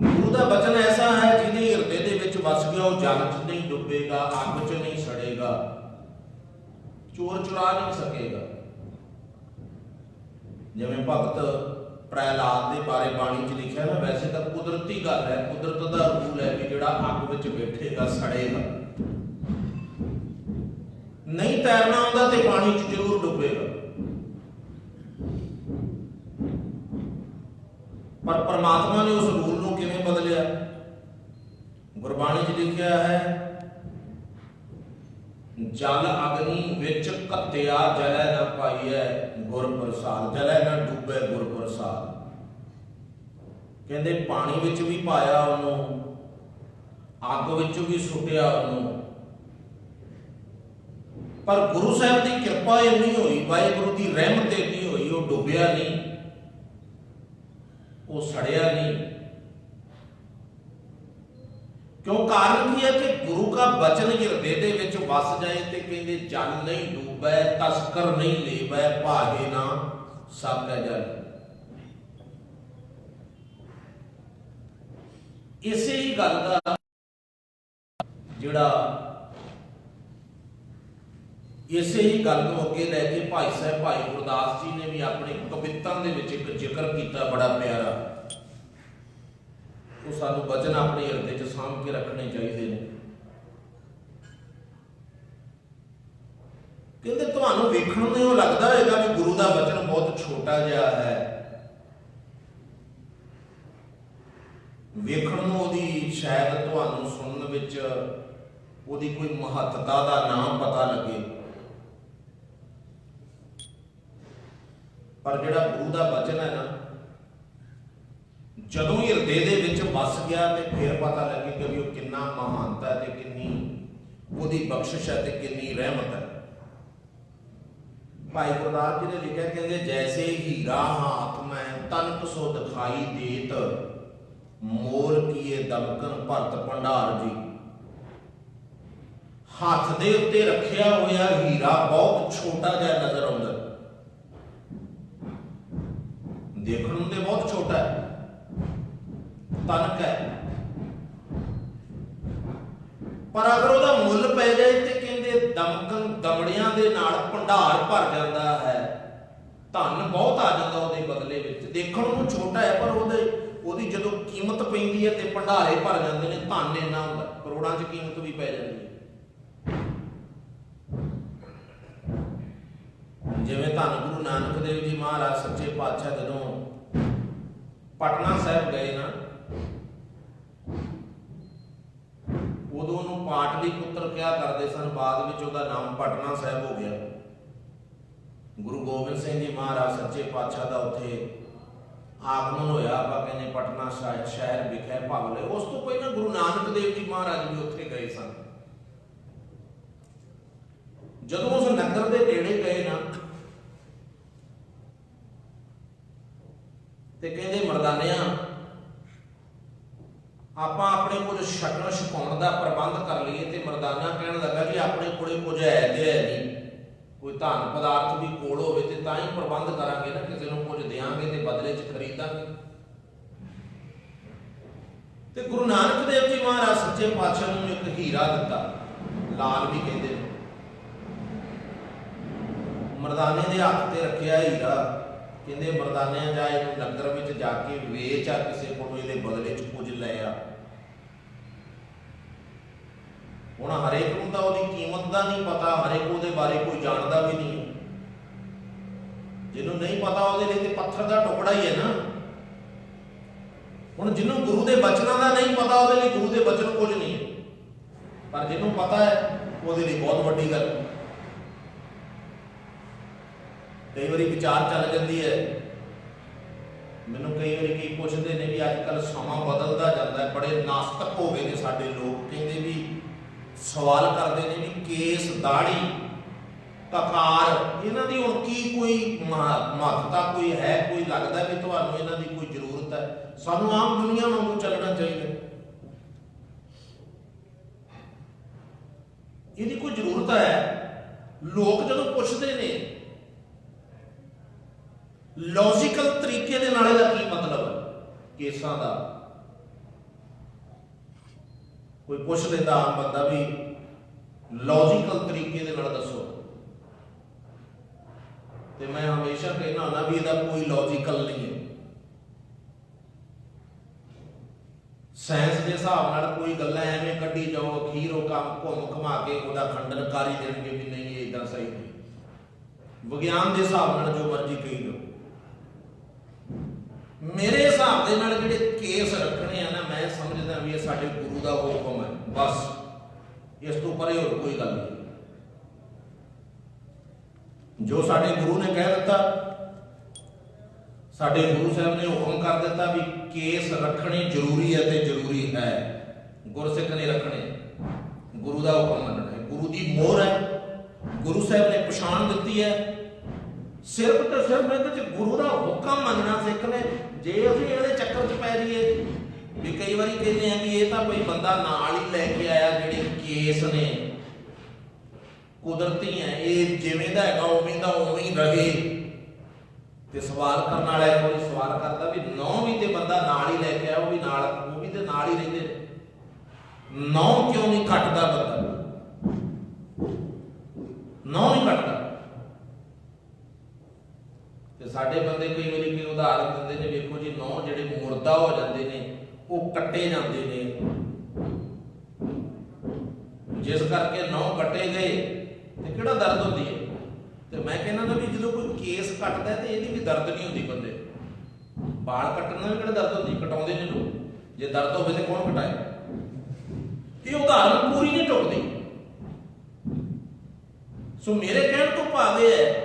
[SPEAKER 1] ਗੁਰੂ ਦਾ ਬਚਨ ਐਸਾ ਹੈ ਜਿਹਦੇ ਹਿਰਦੇ ਦੇ ਵਿੱਚ ਵਸ ਗਿਆ, ਉਹ ਜਲ 'ਚ ਨਹੀਂ ਡੁੱਬੇਗਾ, ਅੱਗ 'ਚ ਨਹੀਂ ਸੜੇਗਾ, ਚੋਰ ਚੁਰਾ ਨਹੀਂ ਸਕੇਗਾ। ਜਿਵੇਂ ਭਗਤ ਪ੍ਰਹਿਲਾਦ ਦੇ ਬਾਰੇ ਬਾਣੀ 'ਚ ਲਿਖਿਆ ਨਾ, ਵੈਸੇ ਤਾਂ ਕੁਦਰਤੀ ਗੱਲ ਹੈ, ਕੁਦਰਤ ਦਾ ਰੂਲ ਹੈ ਕਿ ਜਿਹੜਾ ਅੱਗ ਵਿੱਚ ਬੈਠੇਗਾ ਸੜੇਗਾ। ਨਹੀਂ ਤੈਰਨਾ ਆਉਂਦਾ ਤੇ ਪਾਣੀ 'ਚ ਜ਼ਰੂਰ ਡੁੱਬੇਗਾ। ਪਰ ਪਰਮਾਤਮਾ ਨੇ ਉਸ ਰੂਲ ਨੂੰ ਕਿਵੇਂ ਬਦਲਿਆ? ਗੁਰਬਾਣੀ 'ਚ ਲਿਖਿਆ ਹੈ, ਜਲ ਅਗਨੀ ਵਿੱਚ ਘੱਤਿਆ ਜਲੈ ਨਾ ਪਾਈਐ ਗੁਰ ਪ੍ਰਸਾਦ, ਜਲੈ ਨਾ ਡੁੱਬੈ ਗੁਰ ਪ੍ਰਸਾਦ। ਕਹਿੰਦੇ ਪਾਣੀ ਵਿੱਚ ਵੀ ਪਾਇਆ ਉਹਨੂੰ, ਅੱਗ ਵਿੱਚ ਵੀ ਸੁੱਟਿਆ ਉਹਨੂੰ, ਪਰ ਗੁਰੂ ਸਾਹਿਬ ਦੀ ਕਿਰਪਾ ਇੰਨੀ ਹੋਈ, ਵਾਹਿਗੁਰੂ ਦੀ ਰਹਿਮਤ ਇੰਨੀ ਹੋਈ, ਉਹ ਡੁੱਬਿਆ ਨਹੀਂ, ਉਹ ਸੜਿਆ ਨਹੀਂ। ਕਿਉਂ? ਕਾਰਨ ਕੀ ਹੈ ਕਿ ਗੁਰੂ ਦਾ ਬਚਨ ਹਿਰਦੇ ਦੇ ਵਿੱਚ ਵਸ ਜਾਏ ਤੇ ਕਹਿੰਦੇ ਜਲ ਨਹੀਂ ਡੂਬੈ, ਤਸਕਰ ਨਹੀਂ ਲੇਵੈ, ਭਾਗੇ ਨਾ ਸਾਕੈ ਜਲ। ਇਸੇ ਹੀ ਗੱਲ ਦਾ ਇਸੇ ਹੀ ਗੱਲ ਨੂੰ ਅੱਗੇ ਲੈ ਕੇ ਭਾਈ ਸਾਹਿਬ ਭਾਈ ਗੁਰਦਾਸ ਜੀ ਨੇ ਵੀ ਆਪਣੇ ਕਵਿਤਾਂ ਦੇ ਵਿੱਚ ਇੱਕ ਜ਼ਿਕਰ ਕੀਤਾ ਬੜਾ ਪਿਆਰਾ। ਉਹ ਸਾਨੂੰ ਬਚਨ ਆਪਣੇ ਹਿਰਦੇ 'ਚ ਸਾਂਭ ਕੇ ਰੱਖਣੇ ਚਾਹੀਦੇ ਨੇ। ਕਹਿੰਦੇ ਤੁਹਾਨੂੰ ਵੇਖਣ ਨੂੰ ਇਹ ਲੱਗਦਾ ਹੋਏਗਾ ਵੀ ਗੁਰੂ ਦਾ ਬਚਨ ਬਹੁਤ ਛੋਟਾ ਜਿਹਾ ਹੈ, ਵੇਖਣ ਨੂੰ ਉਹਦੀ ਸ਼ਾਇਦ ਤੁਹਾਨੂੰ ਸੁਣਨ ਵਿੱਚ ਉਹਦੀ ਕੋਈ ਮਹੱਤਤਾ ਦਾ ਨਾਮ ਪਤਾ ਲੱਗੇ, ਪਰ ਜਿਹੜਾ ਗੁਰੂ ਦਾ ਬਚਨ ਹੈ ਨਾ, ਜਦੋਂ ਹਿਰਦੇ ਦੇ ਵਿੱਚ ਵਸ ਗਿਆ ਤੇ ਫਿਰ ਪਤਾ ਲੱਗੇਗਾ ਵੀ ਉਹ ਕਿੰਨਾ ਮਹਾਨਤ ਹੈ ਤੇ ਕਿੰਨੀ ਉਹਦੀ ਬਖਸ਼ਿਸ਼ ਹੈ ਤੇ ਕਿੰਨੀ ਰਹਿਮਤ ਹੈ। ਭਾਈ ਗੁਰਦਾਸ ਜੀ ਨੇ ਲਿਖਿਆ, ਕਹਿੰਦੇ ਜੈਸੇ ਹੀਰਾ ਹਾਥ ਮੈਂ ਤਨਕ ਸੋ ਦਿਖਾਈ ਦੇਤ, ਮੋਲ ਕੀਏ ਦਮਕਨ ਭਰਤ ਭੰਡਾਰ ਜੀ। ਹੱਥ ਦੇ ਉੱਤੇ ਰੱਖਿਆ ਹੋਇਆ ਹੀਰਾ ਬਹੁਤ ਛੋਟਾ ਜਿਹਾ ਨਜ਼ਰ ਆਉਂਦਾ, ਦੇਖਣ ਨੂੰ ਤੇ ਬਹੁਤ ਛੋਟਾ ਹੈ, ਤਨਕ ਹੈ, ਪਰ ਅਗਰ ਉਹਦਾ ਮੁੱਲ ਪੈ ਜਾਏ ਤੇ ਕਹਿੰਦੇ ਦਮਕਨ ਦਮੜਿਆਂ ਦੇ ਨਾਲ ਭੰਡਾਰ ਭਰ ਜਾਂਦਾ ਹੈ, ਧਨ ਬਹੁਤ ਆ ਜਾਂਦਾ ਉਹਦੇ ਬਦਲੇ ਵਿੱਚ। ਦੇਖਣ ਨੂੰ ਛੋਟਾ ਹੈ ਪਰ ਉਹਦੀ ਜਦੋਂ ਕੀਮਤ ਪੈਂਦੀ ਹੈ ਤੇ ਭੰਡਾਰੇ ਭਰ ਜਾਂਦੇ ਨੇ, ਧਨ ਇੰਨਾ ਹੁੰਦਾ, ਕਰੋੜਾਂ 'ਚ ਕੀਮਤ ਵੀ ਪੈ ਜਾਂਦੀ ਹੈ। ਜਿਵੇਂ ਧੰਨ ਗੁਰੂ ਨਾਨਕ ਦੇਵ ਜੀ ਮਹਾਰਾਜ ਸੱਚੇ ਪਾਤਸ਼ਾਹ ਜਦੋਂ ਪਟਨਾ ਸਾਹਿਬ ਗਏ ਨਾ, ਉਦੋਂ ਉਹਨੂੰ ਪਾਟਲੀ ਪੁੱਤਰ ਕਿਹਾ ਕਰਦੇ ਸਨ, ਬਾਅਦ ਵਿੱਚ ਉਹਦਾ ਨਾਮ ਪਟਨਾ ਸਾਹਿਬ ਹੋ ਗਿਆ। ਗੁਰੂ ਗੋਬਿੰਦ ਸਿੰਘ ਜੀ ਮਹਾਰਾਜ ਸੱਚੇ ਪਾਤਸ਼ਾਹ ਦਾ ਉੱਥੇ ਆਗਮਨ ਹੋਇਆ, ਆਪਾਂ ਕਹਿੰਦੇ ਪਟਨਾ ਸ਼ਹਿਰ ਵਿਖੇ ਭਗ ਲਏ। ਉਸ ਤੋਂ ਪਹਿਲਾਂ ਗੁਰੂ ਨਾਨਕ ਦੇਵ ਜੀ ਮਹਾਰਾਜ ਵੀ ਉੱਥੇ ਗਏ ਸਨ। ਜਦੋਂ ਉਸ ਨਗਰ ਦੇ ਨੇੜੇ ਗਏ ਨਾ ਤੇ ਕਹਿੰਦੇ ਮਰਦਾਨਿਆਂ, ਆਪਾਂ ਆਪਣੇ ਕੋਲ ਛਕਣ ਛਕਾਉਣ ਦਾ ਪ੍ਰਬੰਧ ਕਰ ਲਈਏ। ਤੇ ਮਰਦਾਨਾ ਕਹਿਣ ਲੱਗਾ ਜੀ ਆਪਣੇ ਕੋਲੇ ਕੁਝ ਹੈ ਤੇ ਹੈ ਨਹੀਂ, ਕੋਈ ਧਨ ਪਦਾਰਥ ਵੀ ਕੋਲ ਹੋਵੇ ਤੇ ਤਾਂ ਹੀ ਪ੍ਰਬੰਧ ਕਰਾਂਗੇ ਨਾ, ਕਿਸੇ ਨੂੰ ਕੁਝ ਦੇਵਾਂਗੇ ਤੇ ਬਦਲੇ 'ਚ ਖਰੀਦਾਂਗੇ। ਤੇ ਗੁਰੂ ਨਾਨਕ ਦੇਵ ਜੀ ਮਹਾਰਾਜ ਸੱਚੇ ਪਾਤਸ਼ਾਹ ਨੂੰ ਇੱਕ ਹੀਰਾ ਦਿੱਤਾ, ਲਾਲ ਵੀ ਕਹਿੰਦੇ ਨੇ। ਮਰਦਾਨੇ ਦੇ ਹੱਥ ਤੇ ਰੱਖਿਆ ਹੀਰਾ, ਕਹਿੰਦੇ ਮਰਦਾਨਿਆਂ ਜਾ ਇਹਨੂੰ ਨਗਰ ਵਿੱਚ ਜਾ ਕੇ ਵੇਚ ਆ, ਕਿਸੇ ਕੋਲੋਂ ਇਹਦੇ ਬਦਲੇ 'ਚ ਕੁਝ ਲੈ ਆ। ਹੁਣ ਹਰੇਕ ਨੂੰ ਤਾਂ ਉਹਦੀ ਕੀਮਤ ਦਾ ਨਹੀਂ ਪਤਾ, ਹਰੇਕ ਉਹਦੇ ਬਾਰੇ ਕੋਈ ਜਾਣਦਾ ਵੀ ਨਹੀਂ। ਜਿਹਨੂੰ ਨਹੀਂ ਪਤਾ ਉਹਦੇ ਲਈ ਤੇ ਪੱਥਰ ਦਾ ਟੁਕੜਾ ਹੀ ਹੈ ਨਾ। ਹੁਣ ਜਿਹਨੂੰ ਗੁਰੂ ਦੇ ਬਚਨਾਂ ਦਾ ਨਹੀਂ ਪਤਾ ਉਹਦੇ ਲਈ ਗੁਰੂ ਦੇ ਬਚਨ ਕੁਝ ਨਹੀਂ ਹੈ, ਪਰ ਜਿਹਨੂੰ ਪਤਾ ਹੈ ਉਹਦੇ ਲਈ ਬਹੁਤ ਵੱਡੀ ਗੱਲ। ਕਈ ਵਾਰੀ ਵਿਚਾਰ ਚੱਲ ਜਾਂਦੀ ਹੈ, ਮੈਨੂੰ ਕਈ ਵਾਰੀ ਕੀ ਪੁੱਛਦੇ ਨੇ ਵੀ ਅੱਜ ਕੱਲ੍ਹ ਸਮਾਂ ਬਦਲਦਾ ਜਾਂਦਾ ਹੈ, ਬੜੇ ਨਾਸਤਕ ਹੋ ਗਏ ਨੇ ਸਾਡੇ ਲੋਕ। ਕਹਿੰਦੇ ਵੀ ਸਵਾਲ ਕਰਦੇ ਨੇ ਵੀ ਕੇਸ, ਦਾੜੀ, ਕਕਾਰ, ਇਹਨਾਂ ਦੀ ਹੁਣ ਕੀ ਕੋਈ ਮਹੱਤਤਾ ਕੋਈ ਹੈ? ਕੋਈ ਲੱਗਦਾ ਵੀ ਤੁਹਾਨੂੰ ਇਹਨਾਂ ਦੀ ਕੋਈ ਜ਼ਰੂਰਤ ਹੈ? ਸਾਨੂੰ ਆਮ ਦੁਨੀਆ ਵਾਂਗੂ ਚੱਲਣਾ ਚਾਹੀਦਾ, ਇਹਦੀ ਕੋਈ ਜ਼ਰੂਰਤ ਹੈ? ਲੋਕ ਜਦੋਂ ਪੁੱਛਦੇ ਨੇ ਲੌਜੀਕਲ ਤਰੀਕੇ ਦੇ ਨਾਲ ਇਹਦਾ ਕੀ ਮਤਲਬ ਹੈ ਕੇਸਾਂ ਦਾ? ਕੋਈ ਪੁੱਛ ਲੈਂਦਾ ਆਮ ਬੰਦਾ ਵੀ ਲੌਜੀਕਲ ਤਰੀਕੇ ਦੇ ਨਾਲ ਦੱਸੋ, ਤੇ ਮੈਂ ਹਮੇਸ਼ਾ ਕਹਿਣਾ ਹੁੰਦਾ ਵੀ ਇਹਦਾ ਕੋਈ ਲੌਜੀਕਲ ਨਹੀਂ ਹੈ। ਸਾਇੰਸ ਦੇ ਹਿਸਾਬ ਨਾਲ ਕੋਈ ਗੱਲਾਂ ਐਵੇਂ ਕੱਢੀ ਜਾਓ, ਅਖੀਰ ਉਹ ਕੰਮ ਘੁੰਮ ਘੁਮਾ ਕੇ ਉਹਦਾ ਖੰਡਨ ਕਰ ਹੀ ਦੇਣਗੇ ਵੀ ਨਹੀਂ ਇਹ ਇਦਾਂ ਸਹੀ ਨਹੀਂ। ਵਿਗਿਆਨ ਦੇ ਹਿਸਾਬ ਨਾਲ ਜੋ ਮਰਜ਼ੀ ਕਹੀ ਜਾਓ। ਮੇਰੇ ਹਿਸਾਬ ਦੇ ਨਾਲ ਜਿਹੜੇ ਕੇਸ ਰੱਖਣੇ ਆ ਨਾ, ਮੈਂ ਸਮਝਦਾ ਵੀ ਇਹ ਸਾਡੇ ਗੁਰੂ ਦਾ ਹੁਕਮ ਹੈ, ਬਸ ਇਸ ਤੋਂ ਪਰੇ ਹੋਰ ਕੋਈ ਗੱਲ ਨਹੀਂ। ਜੋ ਸਾਡੇ ਗੁਰੂ ਨੇ ਕਹਿ ਦਿੱਤਾ, ਸਾਡੇ ਗੁਰੂ ਸਾਹਿਬ ਨੇ ਹੁਕਮ ਕਰ ਦਿੱਤਾ ਵੀ ਕੇਸ ਰੱਖਣੇ ਜ਼ਰੂਰੀ ਹੈ ਤੇ ਜ਼ਰੂਰੀ ਹੈ। ਗੁਰਸਿੱਖ ਨੇ ਰੱਖਣੇ, ਗੁਰੂ ਦਾ ਹੁਕਮ ਮੰਨਣਾ ਹੈ, ਗੁਰੂ ਦੀ ਮੋਹਰ ਹੈ, ਗੁਰੂ ਸਾਹਿਬ ਨੇ ਪਛਾਣ ਦਿੱਤੀ ਹੈ। ਸਿਰਫ ਤੇ ਸਿਰਫ ਇਹਦੇ ਚ ਗੁਰੂ ਦਾ ਹੁਕਮ ਮੰਨਣਾ ਸਿੱਖ ਲੈ। ਜੇ ਅਸੀਂ ਇਹਦੇ ਚੱਕਰ 'ਚ ਪੈ ਜਾਈਏ ਵੀ ਕਈ ਵਾਰੀ ਕਹਿੰਦੇ ਆ ਵੀ ਇਹ ਤਾਂ ਕੋਈ ਬੰਦਾ ਨਾਲ ਹੀ ਲੈ ਕੇ ਆਇਆ, ਜਿਹੜੇ ਕੇਸ ਨੇ ਕੁਦਰਤੀ ਹੈ, ਇਹ ਜਿਵੇਂ ਦਾ ਹੈਗਾ ਉਵੇਂ ਦਾ ਉਵੇਂ ਹੀ ਰਹੇ। ਤੇ ਸਵਾਲ ਕਰਨ ਵਾਲਾ ਇੱਕ ਵਾਰੀ ਸਵਾਲ ਕਰਦਾ ਵੀ ਨੌ ਵੀ ਤੇ ਬੰਦਾ ਨਾਲ ਹੀ ਲੈ ਕੇ ਆਇਆ, ਉਹ ਵੀ ਤੇ ਨਾਲ ਹੀ ਰਹਿੰਦੇ ਨੇ, ਨੌ ਕਿਉਂ ਨਹੀਂ ਕੱਟਦਾ ਬੰਦਾ? ਨੌ ਨਹੀਂ ਕੱਟਦਾ। ਤੇ ਸਾਡੇ ਬੰਦੇ ਕਈ ਵਾਰੀ ਕੋਈ ਉਦਾਹਰਨ ਦਿੰਦੇ ਨੇ, ਵੇਖੋ ਜੀ ਨੌ ਜਿਹੜੇ ਮੁਰਦਾ ਹੋ ਜਾਂਦੇ ਨੇ ਉਹ ਕੱਟੇ ਜਾਂਦੇ ਨੇ, ਜਿਸ ਕਰਕੇ ਨੌ ਕੱਟੇ ਗਏ ਤੇ ਕਿਹੜਾ ਦਰਦ ਹੁੰਦੀ ਹੈ। ਤੇ ਮੈਂ ਕਹਿੰਦਾ ਨਾ ਵੀ ਜਦੋਂ ਕੋਈ ਕੇਸ ਕੱਟਦਾ ਤੇ ਇਹਦੀ ਵੀ ਦਰਦ ਨਹੀਂ ਹੁੰਦੀ ਬੰਦੇ। ਬਾਲ ਕੱਟਣ ਨਾਲ ਵੀ ਕਿਹੜਾ ਦਰਦ ਹੁੰਦੀ, ਕਟਾਉਂਦੇ ਨੇ ਲੋਕ। ਜੇ ਦਰਦ ਹੋਵੇ ਤੇ ਕੌਣ ਕਟਾਏ? ਇਹ ਉਦਾਹਰਨ ਪੂਰੀ ਨਹੀਂ ਟੁੱਟਦੀ। ਸੋ ਮੇਰੇ ਕਹਿਣ ਤੋਂ ਭਾਵ ਇਹ ਹੈ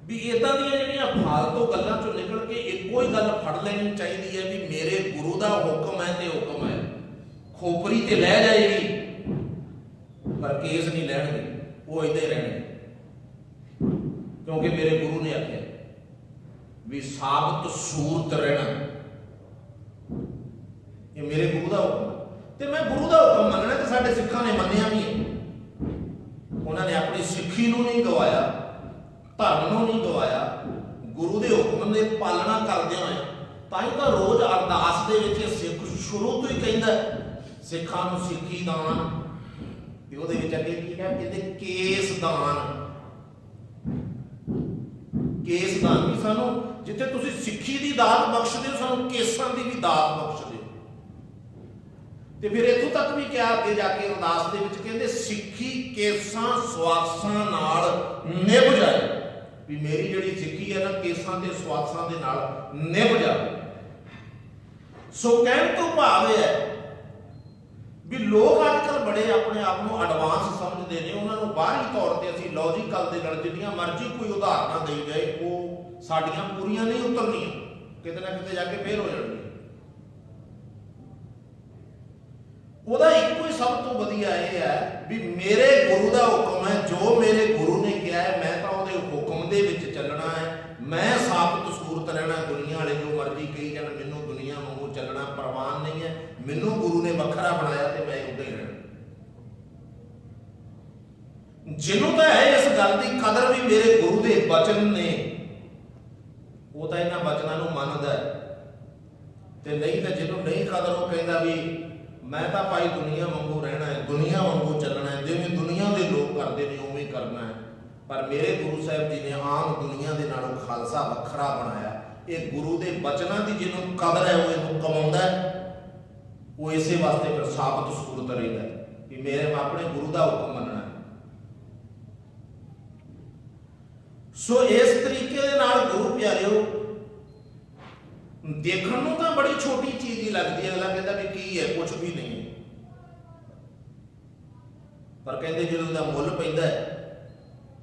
[SPEAKER 1] ਵੀ ਇਦਾਂ ਦੀਆਂ ਜਿਹੜੀਆਂ ਫਾਲਤੂ ਗੱਲਾਂ ਚੋਂ ਨਿਕਲ ਕੇ ਇੱਕੋ ਹੀ ਗੱਲ ਫੜ ਲੈਣੀ ਚਾਹੀਦੀ ਹੈ ਵੀ ਮੇਰੇ ਗੁਰੂ ਦਾ ਹੁਕਮ ਹੈ ਤੇ ਹੁਕਮ ਹੈ। ਖੋਪਰੀ ਤੇ ਲੈ ਜਾਏਗੀ ਪਰ ਕੇਸ ਨਹੀਂ ਲੈਣਗੇ, ਉਹ ਏਦਾਂ ਹੀ ਰਹਿਣਗੇ, ਕਿਉਂਕਿ ਮੇਰੇ ਗੁਰੂ ਨੇ ਆਖਿਆ ਵੀ ਸਾਬਤ ਸੂਰਤ ਰਹਿਣਾ। ਇਹ ਮੇਰੇ ਗੁਰੂ ਦਾ ਹੁਕਮ ਤੇ ਮੈਂ ਗੁਰੂ ਦਾ ਹੁਕਮ ਮੰਨਣਾ। ਤੇ ਸਾਡੇ ਸਿੱਖਾਂ ਨੇ ਮੰਨਿਆ ਵੀ ਹੈ, ਉਹਨਾਂ ਨੇ ਆਪਣੀ ਸਿੱਖੀ ਨੂੰ ਨਹੀਂ ਗਵਾਇਆ, ਧਰਮ ਨੂੰ ਨਹੀਂ ਗਵਾਇਆ, ਗੁਰੂ ਦੇ ਹੁਕਮ ਦੀ ਪਾਲਣਾ ਕਰਦਿਆਂ ਹੋਇਆ। ਤਾਂ ਹੀ ਤਾਂ ਰੋਜ਼ ਅਰਦਾਸ ਦੇ ਵਿੱਚ ਸਿੱਖ ਸ਼ੁਰੂ ਤੋਂ ਹੀ ਕਹਿੰਦਾ ਸਿੱਖਾਂ ਨੂੰ ਸਿੱਖੀ ਦਾਨ, ਤੇ ਉਹਦੇ ਵਿੱਚ ਅੱਗੇ ਕੀ ਕਹਿੰਦੇ ਕੇਸ ਦਾਨ। ਕੇਸ ਦਾਨ ਵੀ ਸਾਨੂੰ, ਜਿੱਥੇ ਤੁਸੀਂ ਸਿੱਖੀ ਦੀ ਦਾਤ ਬਖਸ਼ਦੇ ਹੋ, ਸਾਨੂੰ ਕੇਸਾਂ ਦੀ ਵੀ ਦਾਤ ਬਖਸ਼ਦੇ ਹੋ। ਤੇ ਫਿਰ ਇੱਥੋਂ ਤੱਕ ਵੀ ਕਿਹਾ ਅੱਗੇ ਜਾ ਕੇ ਅਰਦਾਸ ਦੇ ਵਿੱਚ ਕਹਿੰਦੇ ਸਿੱਖੀ ਕੇਸਾਂ ਸਵਾਸਾਂ ਨਾਲ ਨਿਭ ਜਾਏ, ਵੀ ਮੇਰੀ ਜਿਹੜੀ ਸਿੱਖੀ ਹੈ ਨਾ ਕੇਸਾਂ ਤੇ ਸਵਾਸਾਂ ਦੇ ਨਾਲ ਨਿਭ ਜਾਵੇ। ਸੋ ਕਹਿਣ ਤੋਂ ਭਾਵ ਇਹ ਹੈ ਵੀ ਲੋਕ ਅੱਜ ਕੱਲ੍ਹ ਬੜੇ ਆਪਣੇ ਆਪ ਨੂੰ ਐਡਵਾਂਸ ਸਮਝਦੇ ਨੇ। ਉਹਨਾਂ ਨੂੰ ਬਾਹਰੀ ਤੌਰ ਤੇ ਅਸੀਂ ਲੌਜੀਕਲ ਦੇ ਨਾਲ ਜਿੰਨੀਆਂ ਮਰਜ਼ੀ ਕੋਈ ਉਦਾਹਰਨਾਂ ਦੇਈ ਜਾਏ, ਉਹ ਸਾਡੀਆਂ ਪੂਰੀਆਂ ਨਹੀਂ ਉਤਰਨੀਆਂ, ਕਿਤੇ ਨਾ ਕਿਤੇ ਜਾ ਕੇ ਫੇਲ ਹੋ ਜਾਣਗੀਆਂ। ਉਹਦਾ ਇੱਕੋ ਹੀ ਸਭ ਤੋਂ ਵਧੀਆ ਇਹ ਹੈ ਵੀ ਮੇਰੇ ਗੁਰੂ ਦਾ ਹੁਕਮ ਹੈ, ਜੋ ਮੇਰੇ ਗੁਰੂ ਨੇ ਕਿਹਾ ਹੈ ਮੈਂ ਤਾਂ ਉਹਦੇ ਹੁਕਮ ਦੇ ਵਿੱਚ ਚੱਲਣਾ ਹੈ। ਮੈਂ ਸਾਬਤ ਸੂਰਤ ਰਹਿਣਾ। ਦੁਨੀਆ ਵਾਲੇ ਜੋ ਮਰਜ਼ੀ ਕਹੀ ਜਾਣ, ਮੈਨੂੰ ਦੁਨੀਆ ਵਾਂਗੂ ਚੱਲਣਾ ਪ੍ਰਵਾਨ ਨਹੀਂ ਹੈ। ਮੈਨੂੰ ਗੁਰੂ ਨੇ ਵੱਖਰਾ ਬਣਾਇਆ ਤੇ ਮੈਂ ਉੱਦਾਂ ਹੀ ਰਹਿਣਾ। ਜਿਹਨੂੰ ਤਾਂ ਹੈ ਇਸ ਗੱਲ ਦੀ ਕਦਰ ਵੀ ਮੇਰੇ ਗੁਰੂ ਦੇ ਬਚਨ ਨੇ, ਉਹ ਤਾਂ ਇਹਨਾਂ ਬਚਨਾਂ ਨੂੰ ਮੰਨਦਾ ਹੈ। ਤੇ ਨਹੀਂ ਤਾਂ ਜਿਹਨੂੰ ਨਹੀਂ ਕਦਰ, ਉਹ ਕਹਿੰਦਾ ਵੀ ਮੈਂ ਤਾਂ ਭਾਈ ਦੁਨੀਆ ਵਾਂਗੂ ਰਹਿਣਾ ਹੈ, ਦੁਨੀਆ ਵਾਂਗੂ ਚੱਲਣਾ ਹੈ, ਜਿਵੇਂ ਦੁਨੀਆ ਦੇ ਲੋਕ ਕਰਦੇ ਨੇ ਉਵੇਂ ਕਰਨਾ ਹੈ। ਪਰ ਮੇਰੇ ਗੁਰੂ ਸਾਹਿਬ ਜੀ ਨੇ ਆਮ ਦੁਨੀਆ ਦੇ ਨਾਲੋਂ ਖਾਲਸਾ ਵੱਖਰਾ ਬਣਾਇਆ। ਇਹ ਗੁਰੂ ਦੇ ਬਚਨਾਂ ਦੀ ਜਿਹਨੂੰ ਕਦਰ ਹੈ ਉਹ ਇਹਨੂੰ ਕਮਾਉਂਦਾ ਹੈ। ਉਹ ਇਸੇ ਵਾਸਤੇ ਫਿਰ ਸਾਬਤ ਸੂਰਤ ਰਹਿੰਦਾ ਕਿ ਮੇਰੇ ਆਪਣੇ ਗੁਰੂ ਦਾ ਹੁਕਮ ਮੰਨਣਾ ਹੈ। ਸੋ ਇਸ ਤਰੀਕੇ ਦੇ ਨਾਲ ਗੁਰੂ ਪਿਆਰਿਓ, ਦੇਖਣ ਨੂੰ ਤਾਂ ਬੜੀ ਛੋਟੀ ਚੀਜ਼ ਹੀ ਲੱਗਦੀ ਹੈ। ਅਗਲਾ ਕਹਿੰਦਾ ਵੀ ਕੀ ਹੈ, ਕੁਝ ਵੀ ਨਹੀਂ। ਪਰ ਕਹਿੰਦੇ ਜਦੋਂ ਦਾ ਮੁੱਲ ਪੈਂਦਾ ਹੈ